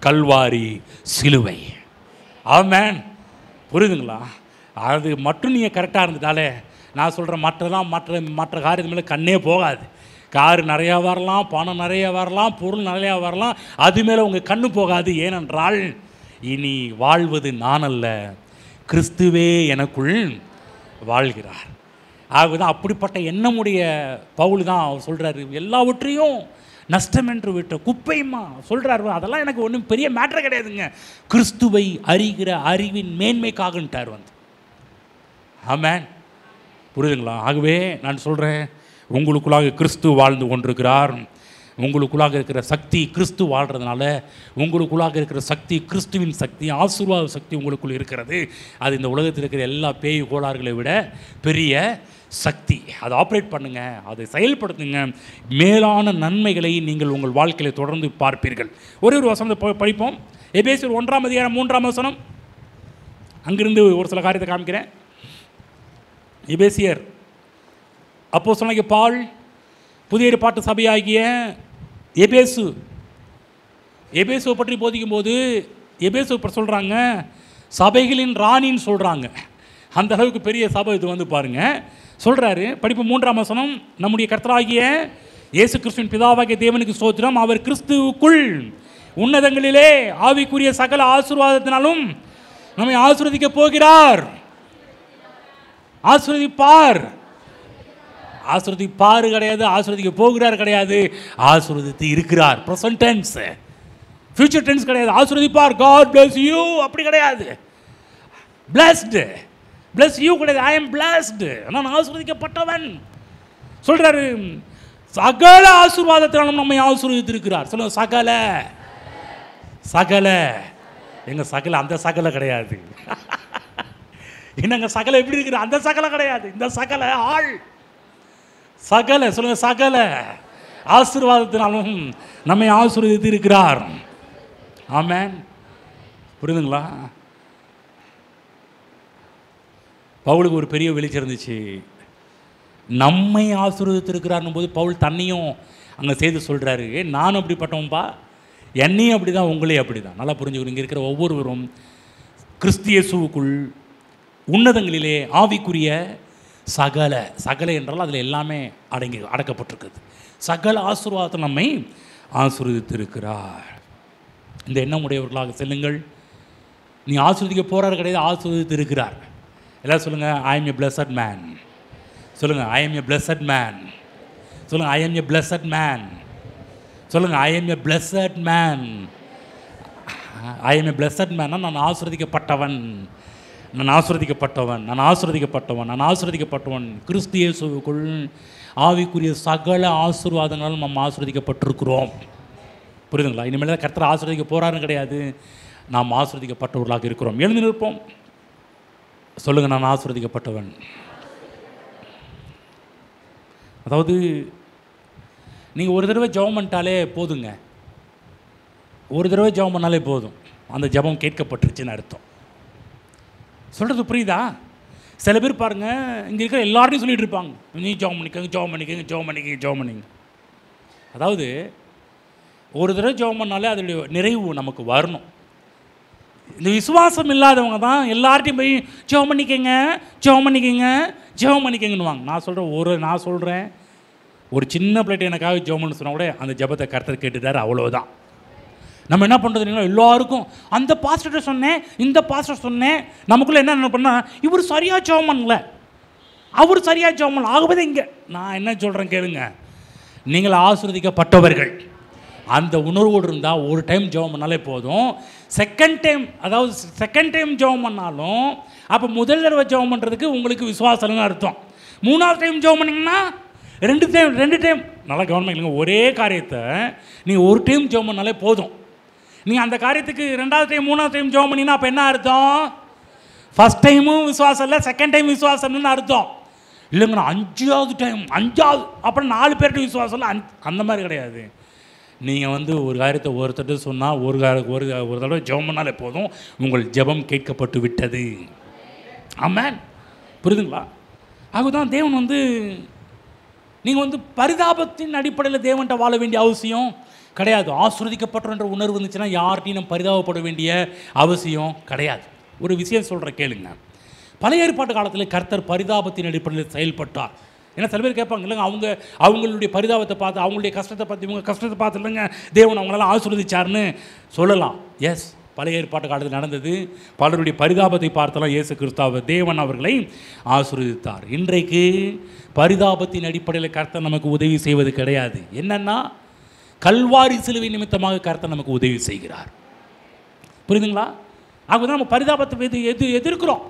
கல்வாரி சிலுவை. ஆமென். புரியுதுங்களா? அது மட்டும் நீங்கள் கரெக்டாக இருந்துட்டாலே நான் சொல்கிறேன், மற்ற காரியத்து மேலே கண்ணே போகாது. காரு நிறையா வரலாம், பணம் நிறையா வரலாம், பொருள் நிறையா வரலாம், அது மேலே உங்கள் கண்ணு போகாது. ஏனென்றால் இனி வாழ்வது நான் அல்ல, கிறிஸ்துவே எனக்குள் வாழ்கிறார். ஆகதான் அப்படிப்பட்ட எண்ணமுடைய பவுல் தான் அவர் சொல்கிறாரு, எல்லாவற்றையும் நஷ்டம் என்று விட்ட குப்பையுமா சொல்கிறாரு. அதெல்லாம் எனக்கு ஒன்றும் பெரிய மேட்டர் கிடையாதுங்க, கிறிஸ்துவை அறிகிற அறிவின் மேன்மைக்காகன்ட்டார் வந்து. ஆமென். புரியுதுங்களா? ஆகவே நான் சொல்கிறேன், உங்களுக்குள்ளாக கிறிஸ்து வாழ்ந்து கொண்டிருக்கிறார். உங்களுக்குள்ளாக இருக்கிற சக்தி கிறிஸ்து வாழ்கிறதுனால உங்களுக்குள்ளாக இருக்கிற சக்தி கிறிஸ்துவின் சக்தி, ஆசீர்வாத சக்தி உங்களுக்குள் இருக்கிறது. அது இந்த உலகத்தில் இருக்கிற எல்லா பேய் கோளாறுகளை விட பெரிய சக்தி. அதை ஆப்ரேட் பண்ணுங்கள், அதை செயல்படுத்துங்க. மேலான நன்மைகளை நீங்கள் உங்கள் வாழ்க்கையில் தொடர்ந்து பார்ப்பீர்கள். ஒரு வசனத்தை படிப்போம். எபேசியர் 1:3 அங்கிருந்து ஒரு சில காரியத்தை காமிக்கிறேன். எபேசியர் அப்போஸ்தலனாகிய பவுல் புதிய ஏற்பாட்டு சபையாகிய எபேசுவை பற்றி போதிக்கும் போது எபேசு சொல்கிறாங்க சபைகளின் ராணின்னு சொல்கிறாங்க. அந்த அளவுக்கு பெரிய சபை இது வந்து பாருங்கள். சொல்கிறாரு, படிப்பு 3 நம்முடைய கர்த்தராகிய இயேசு கிறிஸ்துவின் பிதாவாகிய தேவனுக்கு ஸ்தோத்திரம், அவர் கிறிஸ்துவுக்குள் உன்னதங்களிலே ஆவிக்குரிய சகல ஆசீர்வாதத்தினாலும் நம்மை ஆசீர்வதிக்க போகிறார். ஆசீர்வதிப்பார் கிடையாது, ஆசீர்வதிக்க போகிறார் கிடையாது, ஆசீர்வதித்து இருக்கிறார். ப்ரெசன்ட் டென்ஸ், ஃபியூச்சர் டென்ஸ் கிடையாது. ஆசீர்வதிப்பார், காட் bless you அப்படி கிடையாது. bless you கிடையாது, I am blessed, நான் ஆசீர்வதிக்கப்பட்டவன் சொல்றாரு. சகல ஆசீர்வாதத்தினாலும் நம்மை ஆசீர்வதித்து இருக்கிறார். சொல்லுங்க, சகல. எங்க சகல அந்த சகல கிடையாது. என்னங்க சகல எப்படி இருக்கிற அந்த சகல கிடையாது, இந்த சகல ஆள் சகல. சொல்லுங்க, சகல ஆசீர்வாதத்தினாலும் நம்மை ஆசீர்வதித்து இருக்கிறார். ஆமென். புரியுதுங்களா? பவுலுக்கு ஒரு பெரிய வெளிச்சம் இருந்துச்சு. நம்மை ஆசீர்வதித்து இருக்கிறார்னும் போது பவுல் தன்னையும் அங்கே செய்து சொல்கிறாரு, நானும் அப்படிப்பட்டவன்பா, என்னையும் அப்படி தான், உங்களையும் அப்படி தான். நல்லா புரிஞ்சுக்கணும். இங்கே இருக்கிற ஒவ்வொருவரும் கிறிஸ்து இயேசுவுக்குள் உன்னதங்களிலே ஆவிக்குரிய சகல என்றால் அதில் எல்லாமே அடக்கப்பட்டிருக்குது. சகல ஆசீர்வாதத்தை நம்மை ஆசீர்வதித்திருக்கிறார். இந்த எண்ணம் உடையவர்களாக செல்லுங்கள். நீ ஆசீர்வதிக்க போகிறார் கிடையாது, ஆசீர்வதித்து இருக்கிறார். எல்லாம் சொல்லுங்கள், I am a blessed man. சொல்லுங்கள், I am a blessed man. சொல்லுங்கள், I am a blessed man. சொல்லுங்கள், I am a blessed man. I am a blessed மேன்னா நான் ஆசீர்வதிக்கப்பட்டவன், நான் ஆசீர்வதிக்கப்பட்டவன். கிறிஸ்து இயேசுவுக்குள் ஆவிக்குரிய சகல ஆசீர்வாதங்களும் நம்ம ஆசீர்வதிக்கப்பட்டிருக்கிறோம். புரியுதுங்களா? இனிமேல் தான் கர்த்தர் ஆசீர்வதிக்க போகிறாருன்னு கிடையாது, நாம் ஆசீர்வதிக்கப்பட்டவர்களாக இருக்கிறோம். எழுந்து நிற்போம். சொல்லுங்கள், நான் ஆசீர்வதிக்கப்பட்டவன். அதாவது நீங்கள் ஒரு தடவை ஜெபம் பண்ணிட்டாலே போதுங்க, அந்த ஜெபம் கேட்கப்பட்டுருச்சுன்னு அர்த்தம். சொல்கிறது புரியுதா? சில பேர் பாருங்கள், இங்கே இருக்கிற எல்லார்ட்டையும் சொல்லிகிட்டு இருப்பாங்க, நீ ஜெபம் பண்ணிக்கங்க. அதாவது ஒரு தடவை ஜெபம் பண்ணாலே அதனுடைய நிறைவு நமக்கு வரணும். இந்த விசுவாசம் இல்லாதவங்க தான் எல்லார்ட்டையும் போய் ஜெபம் பண்ணிக்கங்கன்னுவாங்க. நான் சொல்கிறேன் ஒரு சின்ன பிள்ளைட்டு எனக்காக ஜெபம் பண்ண சொன்னால் கூட அந்த ஜெபத்தை கர்த்தர் கேட்டுட்டார், அவ்வளோதான். நம்ம என்ன பண்ணுறது, எல்லாருக்கும் அந்த பாஸ்டர்கிட்ட சொன்னேன், இந்த பாஸ்டர் சொன்னேன், நமக்குள்ளே என்ன பண்ணால் இவர் சரியாக ஜெபம் பண்ணல, அவர் சரியாக ஜெபம் பண்ணல. ஆகவே இங்கே நான் என்ன சொல்கிறேன் கேளுங்க, நீங்கள் ஆசீர்வதிக்கப்பட்டவர்கள். அந்த உணர்வோடு இருந்தால் ஒரு டைம் ஜெபம் பண்ணாலே போதும். செகண்ட் டைம் ஜெபம் பண்ணாலும் அப்போ முதல் தடவை ஜெபம் பண்ணுறதுக்கு உங்களுக்கு விசுவாசம்னு அர்த்தம். 3வது டைம் ஜெபம் பண்ணிங்கன்னா ரெண்டு டைம் நல்லா கவனிக்கலைங்க. ஒரே காரியத்தை நீங்கள் ஒரு டைம் ஜெபம் பண்ணாலே போதும். நீங்கள் அந்த காரியத்துக்கு 2வது டைம் 3வது டைம் ஜெபம் பண்ணினா அப்போ என்ன அர்த்தம்? ஃபஸ்ட் டைமும் விசுவாசம் இல்லை, செகண்ட் டைம் விசுவாசம்னு அர்த்தம் இல்லைங்கண்ணா. 5வது டைம் 5வது அப்புறம் 4 பேர்கிட்ட விசுவாசம் இல்லை, அந்த மாதிரி கிடையாது. நீங்கள் ஒரு காரியத்தை ஒருத்தர் சொன்னால் ஒரு தடவை ஜெபம் பண்ணாலே போதும், உங்கள் ஜெபம் கேட்கப்பட்டு விட்டது. ஆமென். புரியுதுங்களா? அதுதான் தேவன் நீங்கள் பரிதாபத்தின் அடிப்படையில் தேவன்கிட்ட வாழ வேண்டிய அவசியம் கிடையாது. ஆசீர்வதிக்கப்பட்டன்ற உணர்வு இருந்துச்சுன்னா யார்கிட்டையும் நம்ம பரிதாபப்பட வேண்டிய அவசியம் கிடையாது. ஒரு விஷயம் சொல்கிற கேளுங்க. பழைய ஏற்பாட்டு காலத்தில் கர்த்தர் பரிதாபத்தின் அடிப்படையில் செயல்பட்டார். ஏன்னா சில பேர் கேட்பாங்க, இல்லைங்க அவங்களுடைய பரிதாபத்தை பார்த்து, அவங்களுடைய கஷ்டத்தை பார்த்து, இவங்க கஷ்டத்தை பார்த்து இல்லைங்க தேவன் அவங்களெல்லாம் ஆசீர்வதிச்சார்னு சொல்லலாம். எஸ், பழைய ஏற்பாட்டு காலத்தில் நடந்தது. பலருடைய பரிதாபத்தை பார்த்தெல்லாம் இயேசு கிறிஸ்து தேவன் அவர்களை ஆசீர்வதித்தார். இன்றைக்கு பரிதாபத்தின் அடிப்படையில் கர்த்தர் நமக்கு உதவி செய்வது கிடையாது. என்னன்னா, கல்வாரி சிலுவை நிமித்தமாக கர்த்தர் நமக்கு உதவி செய்கிறார். புரியுதுங்களா? ஆகவே நம்ம பரிதாபத்தை எதிர்க்கிறோம்.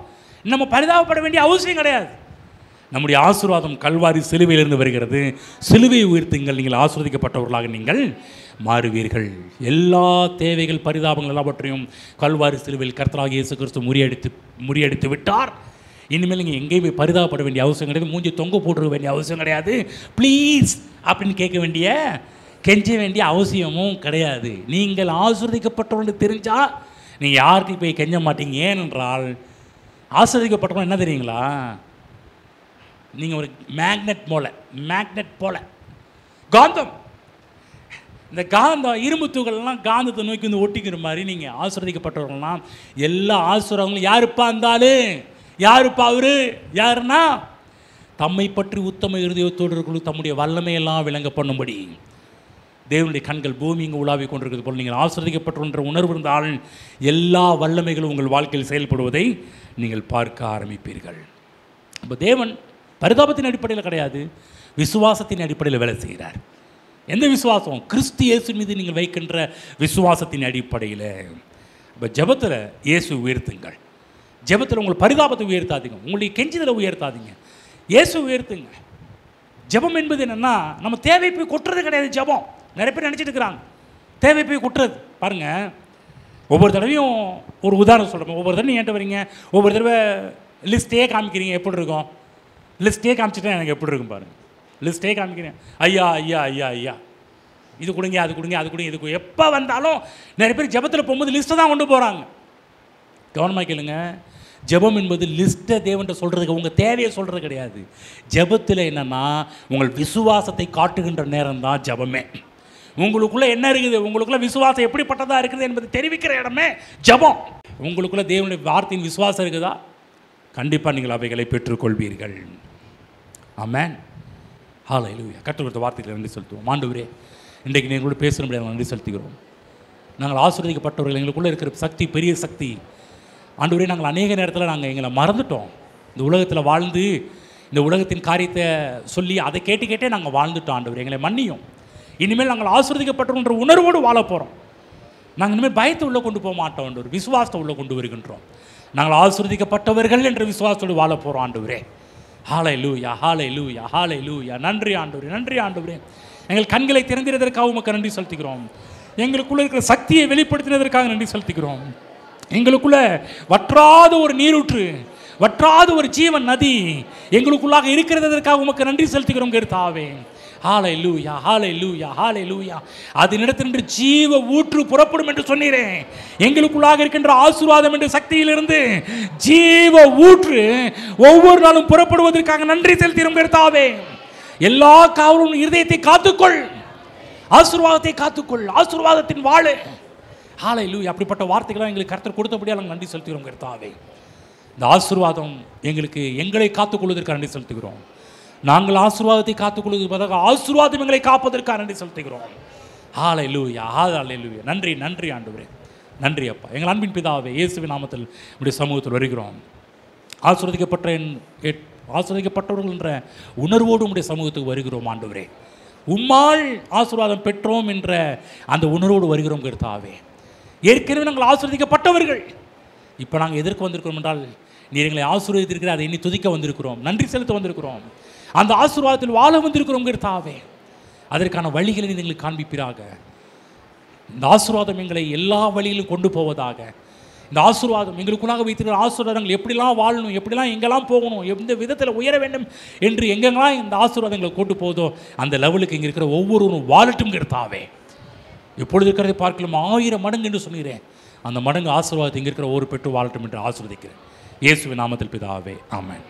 நம்ம பரிதாபப்பட வேண்டிய அவசியம் கிடையாது. நம்முடைய ஆசீர்வாதம் கல்வாரி சிலுவையிலிருந்து வருகிறது. சிலுவையை உயர்த்துங்கள், நீங்கள் ஆசீர்வதிக்கப்பட்டவர்களாக நீங்கள் மாறுவீர்கள். எல்லா தேவைகள் பரிதாபங்கள் எல்லாவற்றையும் கல்வாரி சிலுவையில் கர்த்தராகிய இயேசு கிறிஸ்து முறியடித்து விட்டார். இனிமேல் நீங்கள் எங்கேயுமே பரிதாபப்பட வேண்டிய அவசியம் கிடையாது. மூஞ்சி தொங்க போட்டுருக்க வேண்டிய அவசியம் கிடையாது. ப்ளீஸ் அப்படின்னு கெஞ்ச வேண்டிய அவசியமும் கிடையாது. நீங்கள் ஆசீர்வதிக்கப்பட்டவர்கள் தெரிஞ்சால் நீங்கள் யார்கிட்டையும் போய் கெஞ்ச மாட்டீங்க. ஏனென்றால் ஆசீர்வதிக்கப்பட்டவங்க என்ன தெரியுங்களா? நீங்கள் ஒரு மேக்னெட் போல காந்தம். இந்த காந்தம் இரும்பு தூக்கள்லாம் காந்தத்தை நோக்கி ஒட்டிக்கிற மாதிரி நீங்கள் ஆசீர்வதிக்கப்பட்டவர்கள்லாம் எல்லா ஆசீர்வாதங்களும் யாருப்பா இருந்தாலும் யாருப்பா அவரு யாருன்னா தம்மை பற்றி உத்தம இருதயத்தோடு இருக்கிற தம்முடைய வல்லமையெல்லாம் விளங்க பண்ணும்படி தேவனுடைய கண்கள் பூமி இங்கே உலாவி கொண்டிருக்கிறது போல் நீங்கள் ஆசீர்வதிக்கப்பட்ட உணர்வு இருந்தால் எல்லா வல்லமைகளும் உங்கள் வாழ்க்கையில் செயல்படுவதை நீங்கள் பார்க்க ஆரம்பிப்பீர்கள். இப்போ தேவன் பரிதாபத்தின் அடிப்படையில் கிடையாது, விசுவாசத்தின் அடிப்படையில் வேலை செய்கிறார். எந்த விசுவாசம்? கிறிஸ்து இயேசு மீது நீங்கள் வைக்கின்ற விசுவாசத்தின் அடிப்படையில். இப்போ ஜெபத்தில் இயேசு உயர்த்துங்கள். ஜெபத்தில் உங்கள் பரிதாபத்தை உயர்த்தாதீங்க, உங்களுடைய கெஞ்சுதலை உயர்த்தாதீங்க, இயேசு உயர்த்துங்க. ஜெபம் என்பது என்னென்னா, நம்ம தேவை போய் கொட்டுறது கிடையாது. ஜெபம் நிறைய பேர் நினச்சிட்டு இருக்கிறாங்க தேவை போய் கொட்டுறது. பாருங்கள், ஒவ்வொரு தடவையும் ஒரு உதாரணம் சொல்கிறோம். ஒவ்வொரு தடவை என்கிட்ட வரீங்க, ஒவ்வொரு தடவை லிஸ்ட்டே காமிக்கிறீங்க. எப்படி இருக்கும்? லிஸ்ட்டே காமிச்சிட்டா எனக்கு எப்படி இருக்கும் பாருங்கள். லிஸ்ட்டே காமிக்கிறேன், ஐயா ஐயா ஐயா ஐயா இது கொடுங்க, அது கொடுங்க, அது கொடுங்க, இது எப்போ வந்தாலும் நிறைய பேர் ஜெபத்தில் போகும்போது லிஸ்ட்டை தான் கொண்டு போகிறாங்க. கவனமாக கேளுங்க. ஜெபம் என்பது லிஸ்ட்டை தேவன்கிட்ட சொல்கிறதுக்கு, உங்கள் தேவையை சொல்கிறது கிடையாது. ஜெபத்தில் என்னென்னா, உங்கள் விசுவாசத்தை காட்டுகின்ற நேரம் தான் ஜெபமே. உங்களுக்குள்ளே என்ன இருக்குது, உங்களுக்குள்ளே விசுவாசம் எப்படிப்பட்டதாக இருக்குது என்பதை தெரிவிக்கிற இடமே ஜெபம். உங்களுக்குள்ளே தேவனுடைய வார்த்தையின் விசுவாசம் இருக்குதா, கண்டிப்பாக நீங்கள் அவைகளை பெற்றுக்கொள்வீர்கள். ஆமென். ஹல்லேலூயா. கற்றுக் கொடுத்த வார்த்தைகளை நன்றி செலுத்துவோம். ஆண்டவரே, இன்றைக்கு நீங்களோட பேசுகிறபடியாக நன்றி செலுத்துகிறோம். நாங்கள் ஆசீர்வதிக்கப்பட்டவர்கள், எங்களுக்குள்ளே இருக்கிற சக்தி பெரிய சக்தி. ஆண்டவரே, நாங்கள் அநேக நேரத்தில் எங்களை மறந்துட்டோம். இந்த உலகத்தில் வாழ்ந்து இந்த உலகத்தின் காரியத்தை சொல்லி அதை கேட்டே நாங்கள் வாழ்ந்துட்டோம். ஆண்டவரே, எங்களை மன்னியும். இனிமேல் நாங்கள் ஆசீர்வதிக்கப்பட்டவன்ற உணர்வோடு வாழ போகிறோம். நாங்கள் இனிமேல் பயத்தை உள்ளே கொண்டு போக மாட்டோம். ஆண்டவர், விசுவாசத்தை உள்ளே கொண்டு வருகின்றோம். நாங்கள் ஆசீர்வதிக்கப்பட்டவர்கள் என்ற விசுவாசத்தோடு வாழ போகிறோம். ஆண்டவரே, ஹல்லேலூயா, ஹல்லேலூயா, ஹல்லேலூயா. நன்றி ஆண்டவரே, நன்றி ஆண்டவரே. எங்கள் கண்களை திறந்திருந்ததற்காக உமக்கு நன்றி செலுத்துகிறோம். எங்களுக்குள்ளே இருக்கிற சக்தியை வெளிப்படுத்தினதற்காக நன்றி செலுத்துகிறோம். எங்களுக்குள்ள வற்றாத ஒரு நீரூற்று, வற்றாத ஒரு ஜீவன் நதி எங்களுக்குள்ளாக இருக்கிறதற்காக உமக்கு நன்றி செலுத்துகிறோம் கர்த்தாவே. ஹல்லேலூயா, ஹல்லேலூயா, ஹல்லேலூயா. அதனிடத்திலிருந்து ஜீவ ஊற்று புறப்படும் என்று சொன்னீரே. எங்களுக்குள்ளாக இருக்கின்ற ஆசீர்வாதம் என்ற சக்தியிலிருந்து ஜீவ ஊற்று ஒவ்வொரு நாளும் புறப்படுவதற்காக நன்றி செலுத்துகிறோம் கர்த்தாவே. எல்லா காவலும் இருதயத்தை காத்துக்கொள், ஆசீர்வாதத்தை காத்துக்கொள், ஆசீர்வாதத்தின் வாழு. ஹல்லேலூயா. அப்படிப்பட்ட வார்த்தைகளை எங்களுக்கு கர்த்தர் கொடுத்தபடியால் நாங்கள் நன்றி செலுத்துகிறோம் கர்த்தாவே. இந்த ஆசீர்வாதம் எங்களை காத்துக்கொள்வதற்காக நன்றி செலுத்துகிறோம். நாங்கள் ஆசீர்வாதத்தை காத்துக்கொள்வதற்காக ஆசீர்வாதம் எங்களை காப்பதற்காக நன்றி செலுத்துகிறோம். ஹல்லேலூயா, ஹல்லேலூயா. நன்றி, நன்றி ஆண்டவரே, நன்றி அப்பா. எங்கள் அன்பின் பிதாவே, இயேசுவின் நாமத்தில் உடைய சமூகத்தில் வருகிறோம். ஆசீர்வதிக்கப்பட்டவர்கள் என்ற உணர்வோடு உடைய சமூகத்துக்கு வருகிறோம் ஆண்டவரே. உம்மால் ஆசீர்வாதம் பெற்றோம் என்ற அந்த உணர்வோடு வருகிறோம் கர்த்தாவே. ஏற்கனவே நாங்கள் ஆசீர்வதிக்கப்பட்டவர்கள். இப்போ நாங்கள் எதற்கு வந்திருக்கிறோம் என்றால், நீர் எங்களை ஆசீர்வதித்திருக்கிற அதை எண்ணி துதிக்க வந்திருக்கிறோம், நன்றி செலுத்த வந்திருக்கிறோம். அந்த ஆசீர்வாதத்தில் வாழ வந்திருக்கிறோம் கர்த்தாவே. அதற்கான வழிகளை நீர் எங்களுக்கு காண்பிப்பீராக. இந்த ஆசீர்வாதம் எங்களை எல்லா வழியிலும் கொண்டு போவதாக. இந்த ஆசீர்வாதம் எங்களுக்குள்ளாக வைத்திருக்கிற ஆசீர்வாதங்கள் எப்படிலாம் வாழணும், எப்படிலாம் எங்கெல்லாம் போகணும், எந்த விதத்தில் உயர வேண்டும் என்று எங்கெல்லாம் இந்த ஆசீர்வாதங்களை கொண்டு போதோ அந்த லெவலுக்கு இங்கே இருக்கிற ஒவ்வொருவரும் வாழட்டும் கர்த்தாவே. எப்பொழுது இருக்கிறதை பார்க்கலாம் 1000 மடங்கு என்று சொன்னீரேன். அந்த மடங்கு ஆசீர்வாதத்தை இங்கே இருக்கிற ஒவ்வொரு பெற்று வாழட்டும் என்று ஆசீர்வதிக்கிறேன். இயேசுவின் நாமத்தில் பிதாவே, ஆமென்.